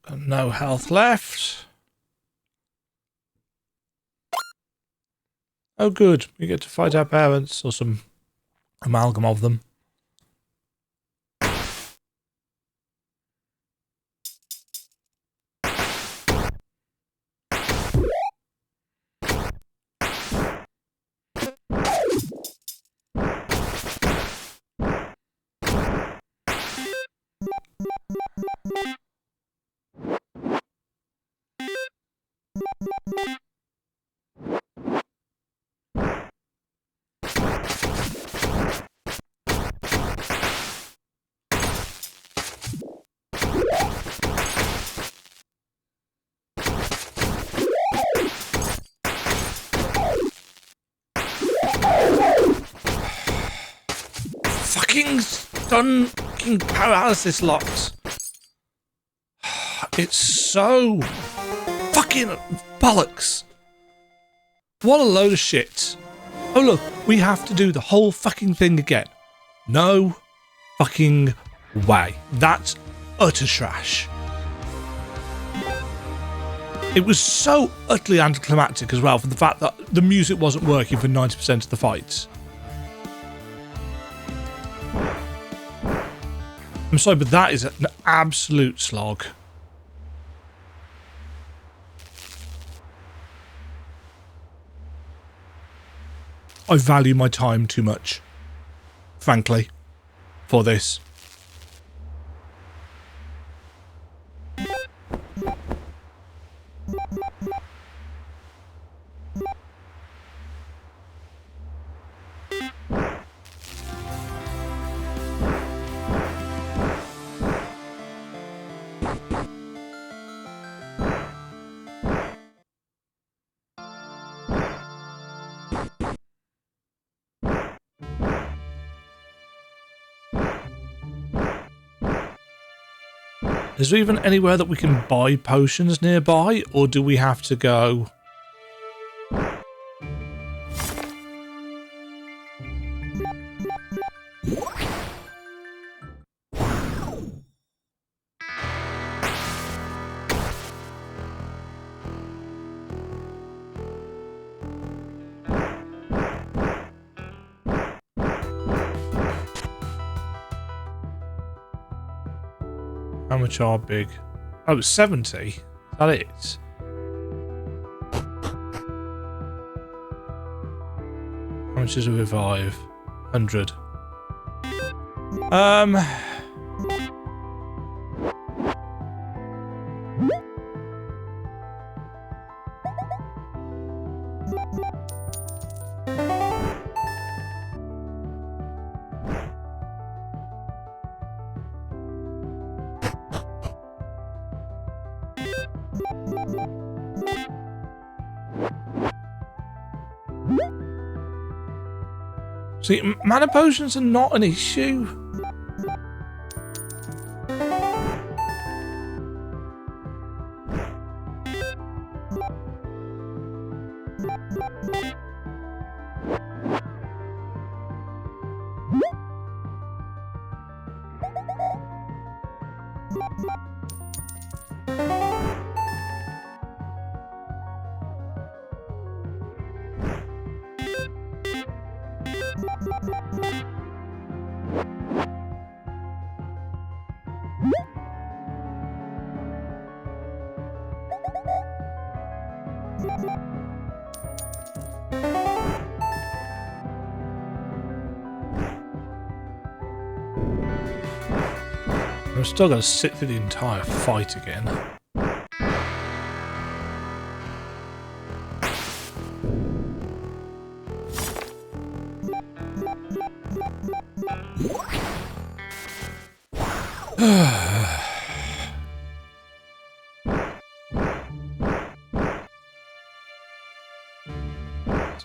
Got no health left. Oh, good. We get to fight our parents, or some amalgam of them. Fucking paralysis locks. It's so fucking bollocks. What a load of shit. Oh look, we have to do the whole fucking thing again. No fucking way. That's utter trash. It was so utterly anticlimactic as well, for the fact that the music wasn't working for 90% of the fights. I'm sorry, but that is an absolute slog. I value my time too much, frankly, for this. Is there even anywhere that we can buy potions nearby, or do we have to go... How much are big? Oh, 70. Is that it? How much is a revive? 100. See, mana potions are not an issue. I'm still going to sit through the entire fight again.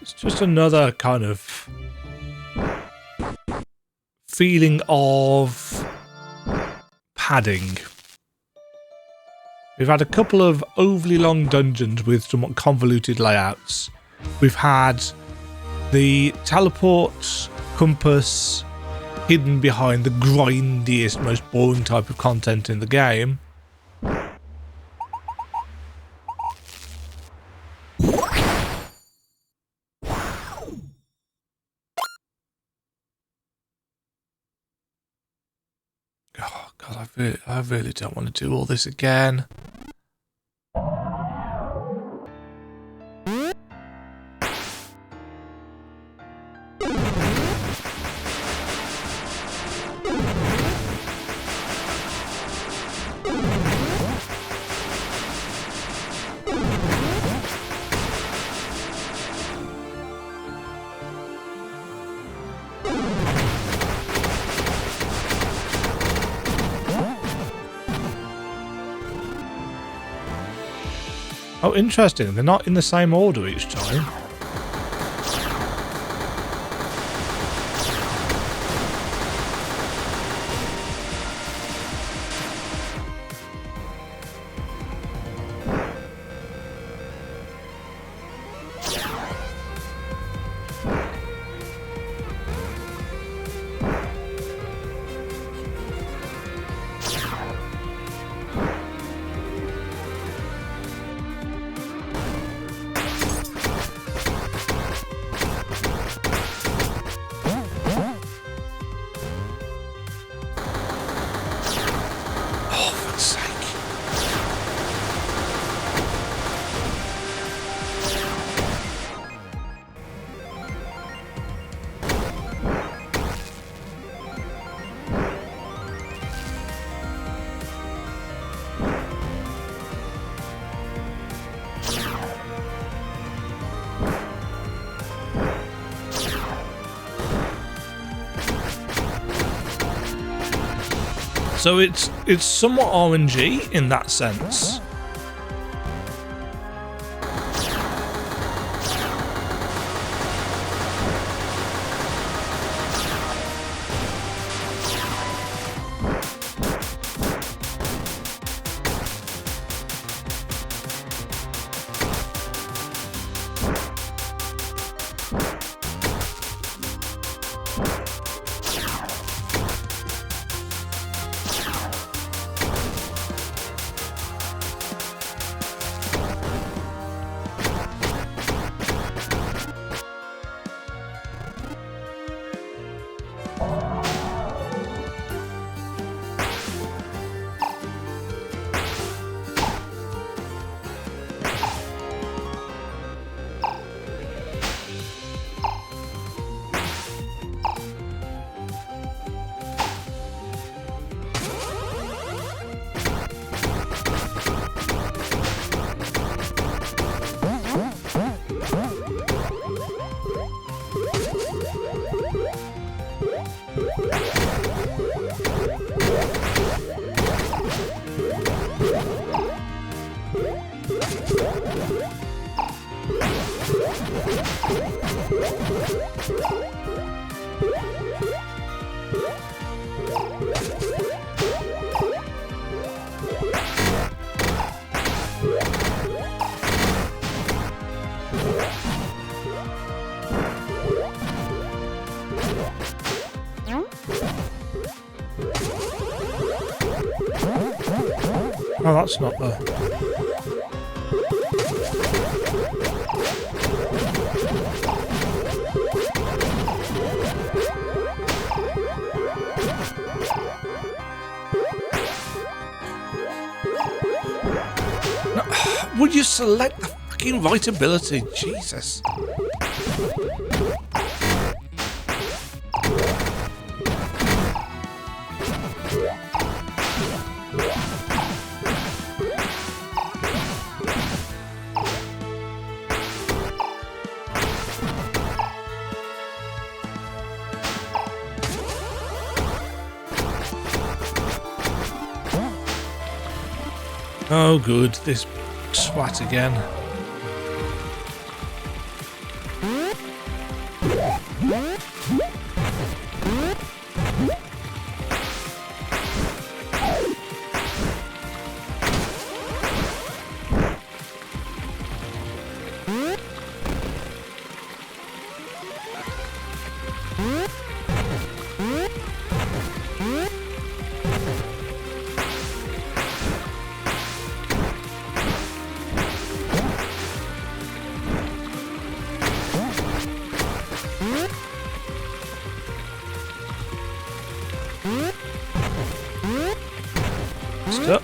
It's just another kind of feeling of padding. We've had a couple of overly long dungeons with somewhat convoluted layouts. We've had the teleport compass hidden behind the grindiest, most boring type of content in the game. Oh God, I really don't want to do all this again. Oh, interesting. They're not in the same order each time. So it's somewhat RNG in that sense. Oh, that's not there. No, would you select the fucking right ability? Jesus. Oh, good. This swat again. Stuck.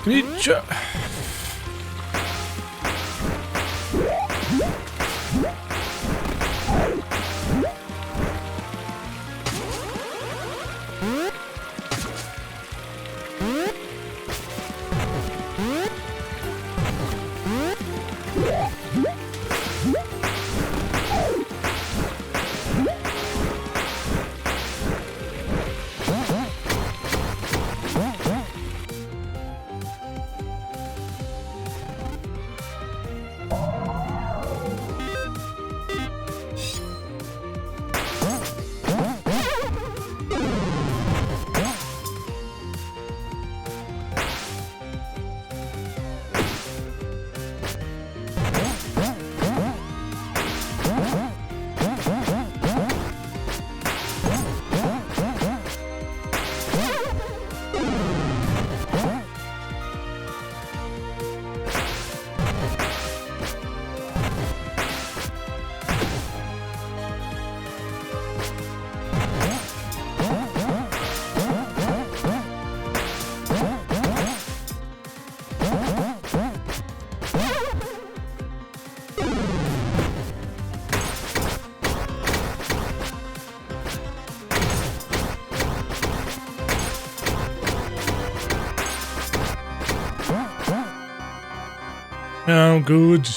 Can you Oh, good.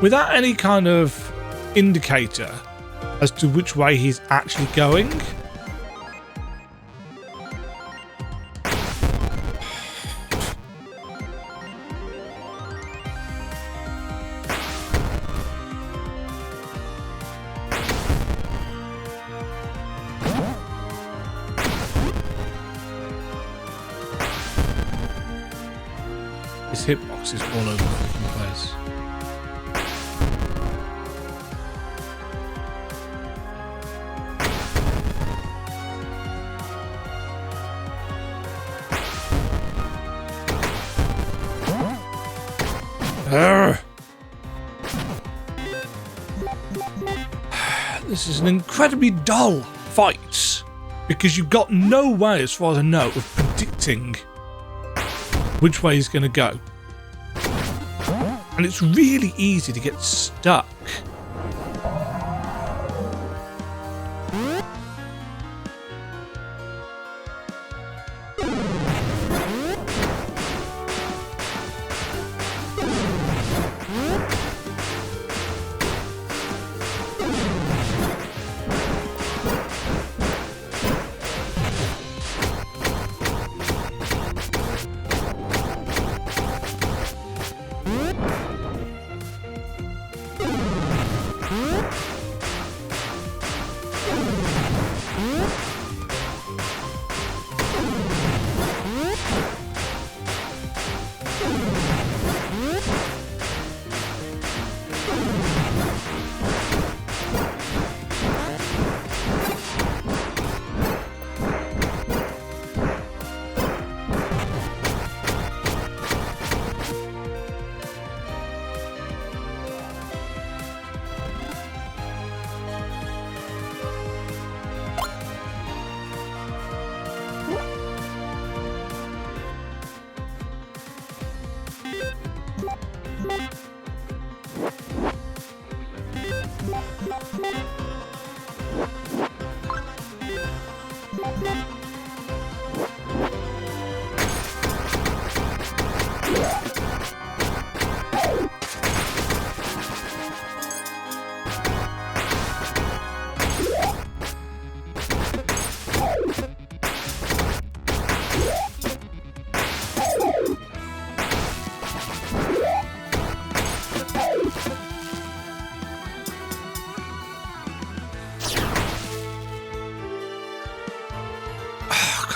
without any kind of indicator as to which way he's actually going. His hitbox is all over the fucking place. This is an incredibly dull fight because you've got no way, as far as I know, of predicting which way he's going to go. And it's really easy to get stuck.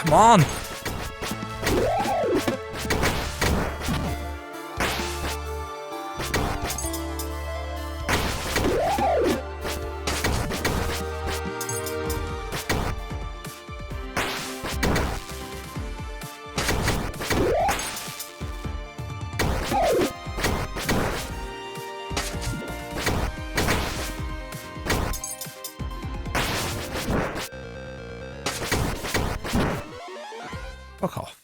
Come on. Fuck off.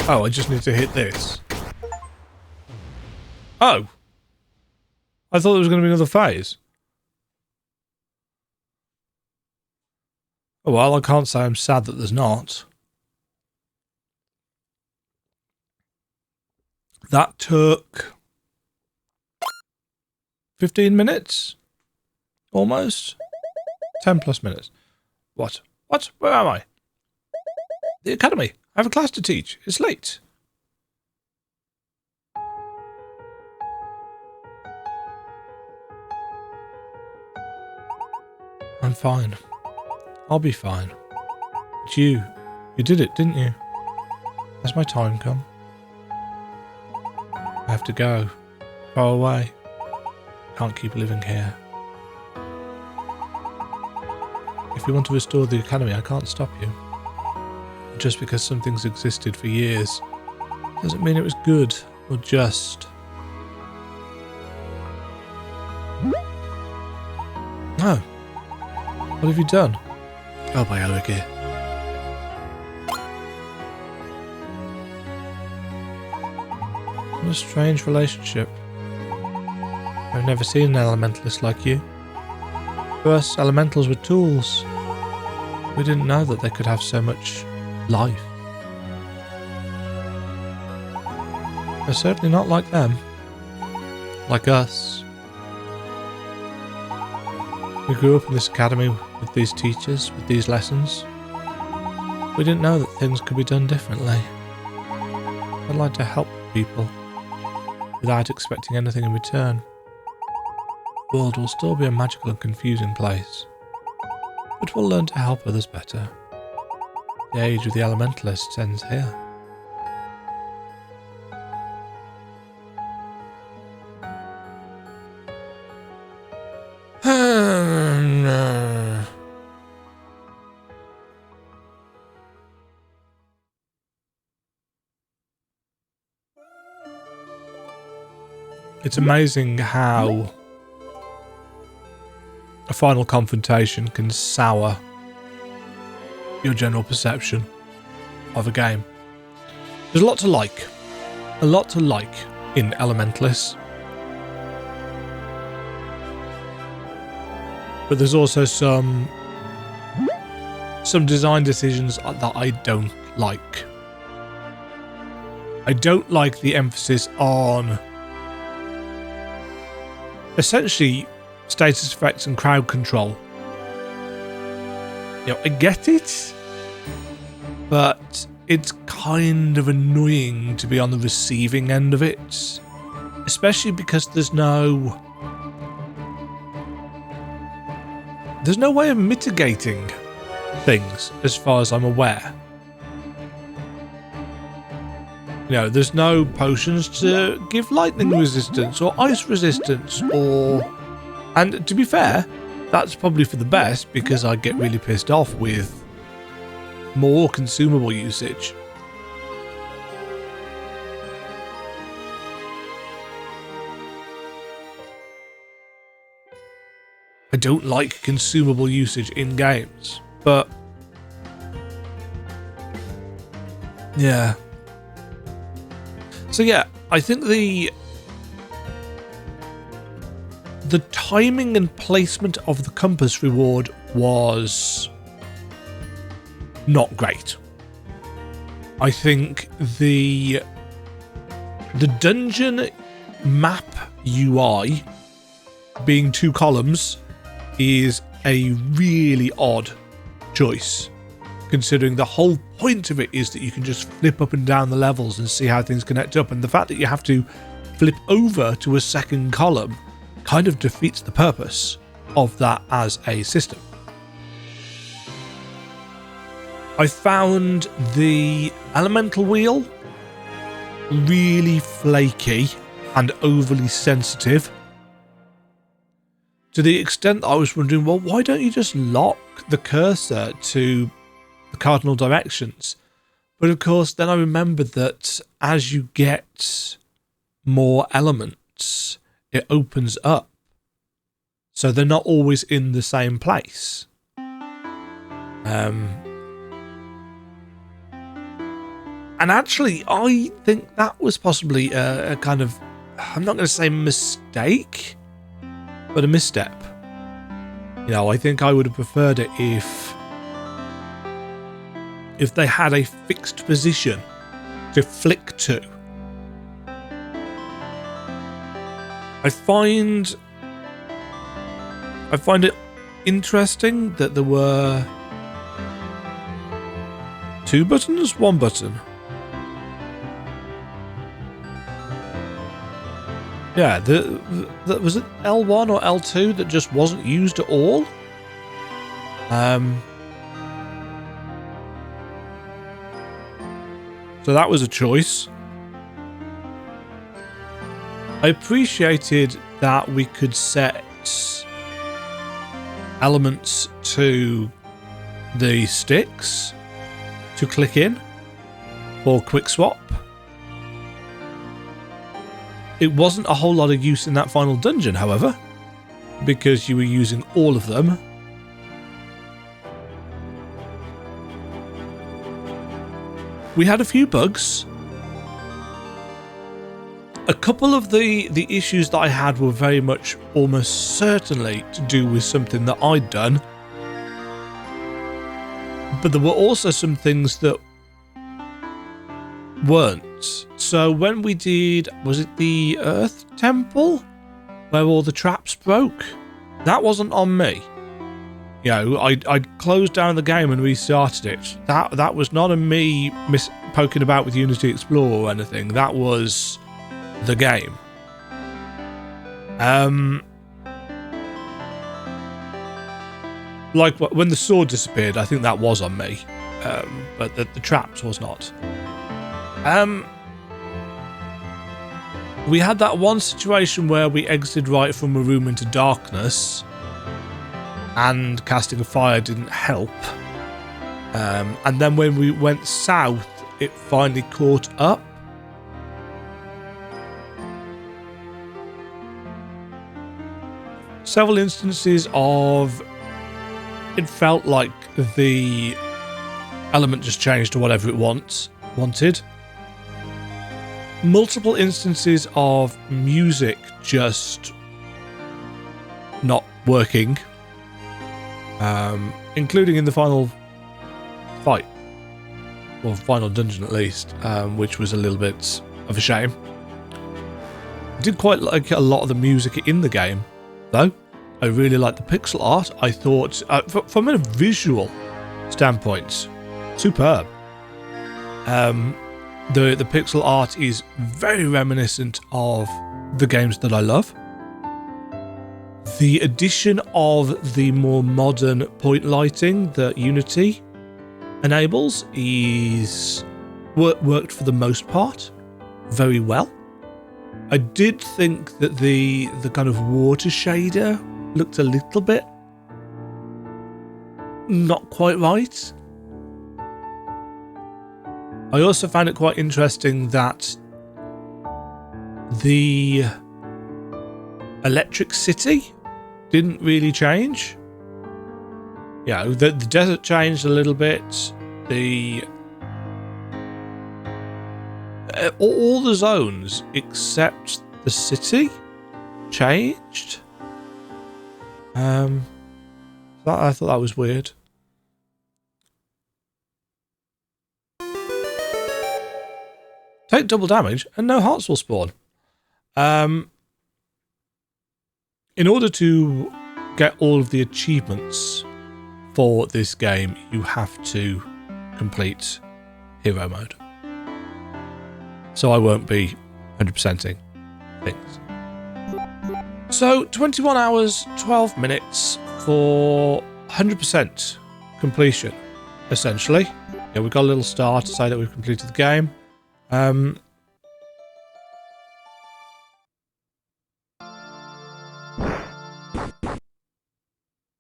Oh, I just need to hit this. Oh. I thought there was going to be another phase. Oh, well, I can't say I'm sad that there's not. That took 15 minutes? Almost? 10 plus minutes. What? What? Where am I? The academy. I have a class to teach. It's late. I'm fine. I'll be fine. But you did it, didn't you? Has my time come? I have to go. Far away. Can't keep living here. If you want to restore the academy, I can't stop you. Just because something's existed for years doesn't mean it was good or just. No. What have you done? Oh, by Elric. What a strange relationship. I've never seen an elementalist like you. To us, elementals were tools. We didn't know that they could have so much life. We're certainly not like them. Like us. We grew up in this academy with these teachers, with these lessons. We didn't know that things could be done differently. I'd like to help people without expecting anything in return. The world will still be a magical and confusing place, but we'll learn to help others better. The age of the Elementalists ends here. It's amazing how a final confrontation can sour your general perception of a game. There's a lot to like. A lot to like in Elementallis. But there's also some design decisions that I don't like. I don't like the emphasis on essentially status effects and crowd control. You know, I get it, but it's kind of annoying to be on the receiving end of it, especially because there's no way of mitigating things as far as I'm aware. You know, there's no potions to give lightning resistance or ice resistance and to be fair, that's probably for the best because I get really pissed off with more consumable usage. I don't like consumable usage in games, but yeah. So yeah, I think the timing and placement of the compass reward was not great. I think the dungeon map UI being 2 columns is a really odd choice, considering the whole point of it is that you can just flip up and down the levels and see how things connect up, and the fact that you have to flip over to a second column kind of defeats the purpose of that as a system. I found the elemental wheel really flaky and overly sensitive, to the extent that I was wondering, well, why don't you just lock the cursor to the cardinal directions? But of course, then I remembered that as you get more elements, it opens up. So they're not always in the same place. And actually, I think that was possibly a kind of, I'm not going to say mistake, but a misstep. You know, I think I would have preferred it if they had a fixed position to flick to. I find it interesting that there were 2 buttons, 1 button. Yeah, was it L1 or L2 that just wasn't used at all? So that was a choice. I appreciated that we could set elements to the sticks to click in for quick swap. It wasn't a whole lot of use in that final dungeon, however, because you were using all of them. We had a few bugs. A couple of the issues that I had were very much almost certainly to do with something that I'd done. But there were also some things that weren't. So when we did, was it the Earth Temple? Where all the traps broke? That wasn't on me. You know, I'd closed down the game and restarted it. That was not on me poking about with Unity Explorer or anything. That was the game. Like when the sword disappeared, I think that was on me. But the traps was not. We had that one situation where we exited right from a room into darkness, and casting a fire didn't help. And then when we went south, it finally caught up. Several instances of it felt like the element just changed to whatever it wanted. Multiple instances of music just not working, including in the final fight, or final dungeon at least, which was a little bit of a shame. I did quite like a lot of the music in the game, though. I really liked the pixel art. I thought, from a visual standpoint, superb. The pixel art is very reminiscent of the games that I love. The addition of the more modern point lighting that Unity enables is worked for the most part very well. I did think that the kind of water shader looked a little bit not quite right. I also found it quite interesting that the Electric City didn't really change. Yeah, the desert changed a little bit. All the zones except the city changed. I thought that was weird. Take double damage and no hearts will spawn. In order to get all of the achievements for this game, you have to complete hero mode. So I won't be 100%ing things. So 21 hours, 12 minutes for 100% completion, essentially. Yeah, we've got a little star to say that we've completed the game.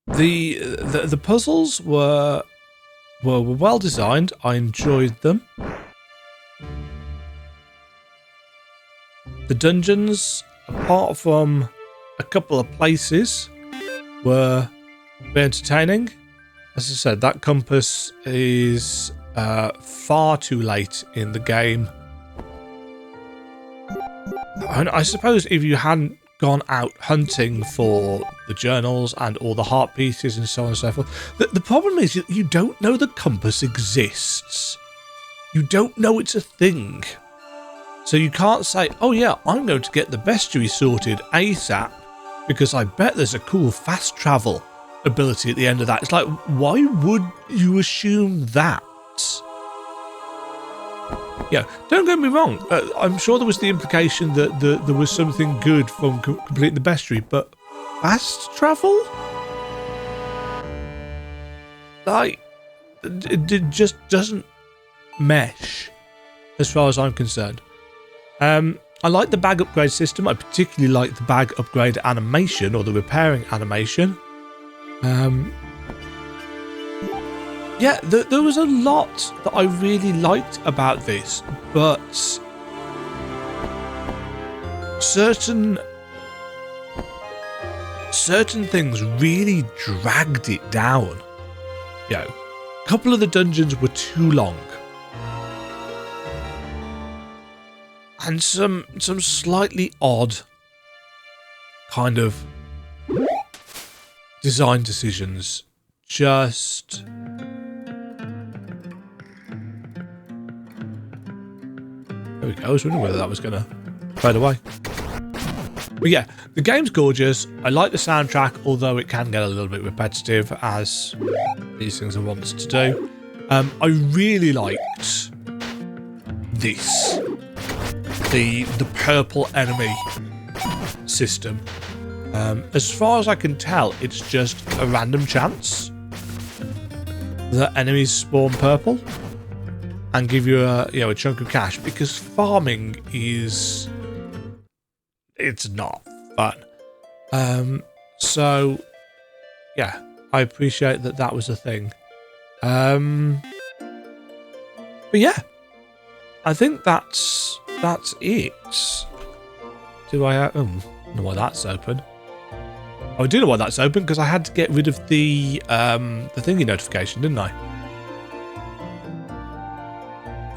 The puzzles were well designed. I enjoyed them. The dungeons, apart from a couple of places, were very entertaining. As I said, that compass is far too late in the game. And I suppose if you hadn't gone out hunting for the journals and all the heart pieces and so on and so forth, the problem is you don't know the compass exists. You don't know it's a thing. So you can't say, oh yeah, I'm going to get the bestiary sorted ASAP because I bet there's a cool fast travel ability at the end of that. It's like, why would you assume that? Yeah, don't get me wrong. I'm sure there was the implication that there was something good from completing the bestiary, but fast travel? Like, it just doesn't mesh as far as I'm concerned. I like the bag upgrade system. I particularly like the bag upgrade animation, or the repairing animation. Yeah, there was a lot that I really liked about this, but certain things really dragged it down. You know, a couple of the dungeons were too long. and some slightly odd kind of design decisions. Just there we go. I was wondering whether that was going to fade away. But yeah, the game's gorgeous. I like the soundtrack, although it can get a little bit repetitive, as these things are wont to do. I really liked this, the purple enemy system. As far as I can tell, it's just a random chance that enemies spawn purple and give you a chunk of cash, because farming is, it's not fun. So yeah, I appreciate that was a thing. But yeah, I think that's it. Do I know why that's open? Oh, I do know why that's open, because I had to get rid of the thingy notification, didn't I?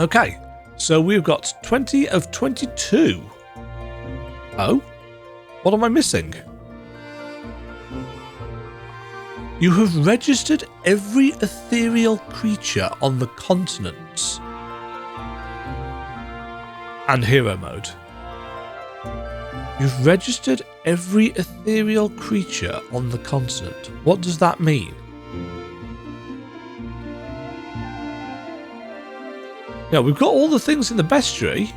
Okay, so we've got 20 of 22. Oh, what am I missing? You have registered every ethereal creature on the continent. And hero mode. You've registered every ethereal creature on the continent. What does that mean? Yeah, we've got all the things in the bestiary.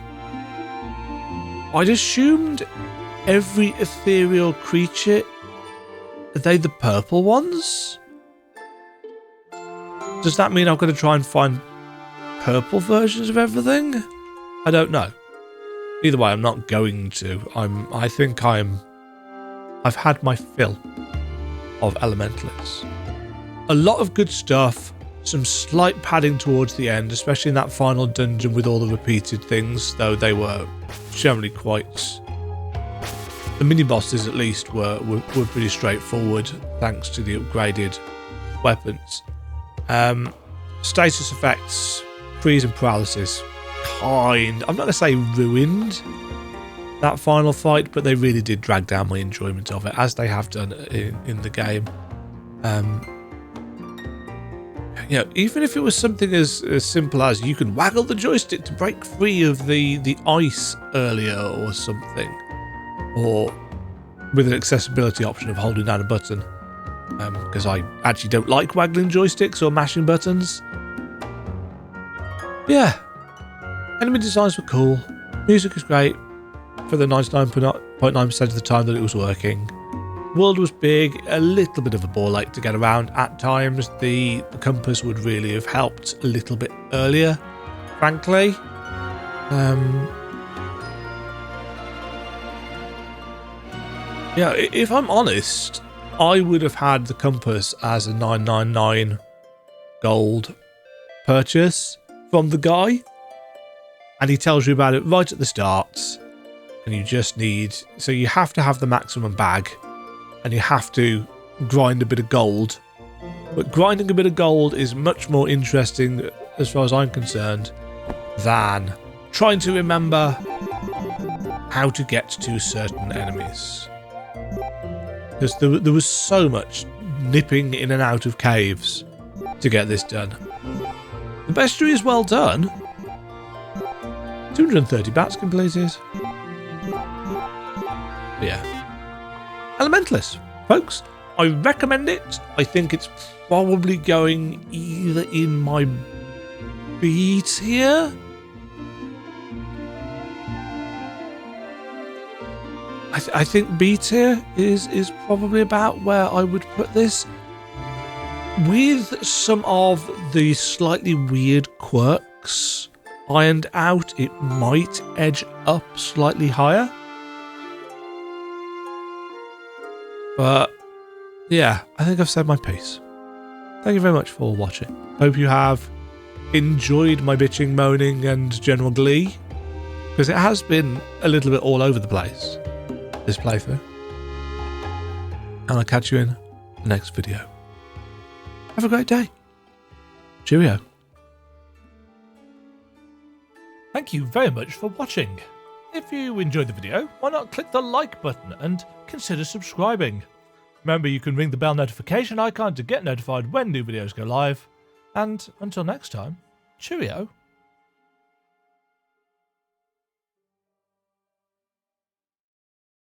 I'd assumed every ethereal creature, are they the purple ones? Does that mean I've got to try and find purple versions of everything? I don't know. Either way, I'm not going to. I've had my fill of Elementallis. A lot of good stuff, some slight padding towards the end, especially in that final dungeon with all the repeated things, though they were generally quite... The mini-bosses, at least, were pretty straightforward, thanks to the upgraded weapons. Status effects, freeze and paralysis, I'm not going to say ruined that final fight, but they really did drag down my enjoyment of it, as they have done in the game. Even if it was something as simple as you can waggle the joystick to break free of the ice earlier or something, or with an accessibility option of holding down a button, because I actually don't like waggling joysticks or mashing buttons. Yeah, enemy designs were cool, music is great for the 99.9% of the time that it was working. World was big, a little bit of a ball ache to get around at times. The compass would really have helped a little bit earlier, frankly. Yeah, if I'm honest, I would have had the compass as a 999 gold purchase from the guy. And he tells you about it right at the start. And you just need... So you have to have the maximum bag. And you have to grind a bit of gold. But grinding a bit of gold is much more interesting, as far as I'm concerned, than trying to remember how to get to certain enemies. Because there was so much nipping in and out of caves to get this done. The bestiary is well done. 230 bats completed. But yeah. Elementallis, folks. I recommend it. I think it's probably going either in my B tier. I think B tier is probably about where I would put this. With some of the slightly weird quirks ironed out, it might edge up slightly higher. But yeah, I think I've said my piece. Thank you very much for watching. Hope you have enjoyed my bitching, moaning and general glee, because it has been a little bit all over the place, this playthrough. And I'll catch you in the next video. Have a great day. Cheerio. Thank you very much for watching. If you enjoyed the video, why not click the like button and consider subscribing. Remember, you can ring the bell notification icon to get notified when new videos go live. And until next time, cheerio.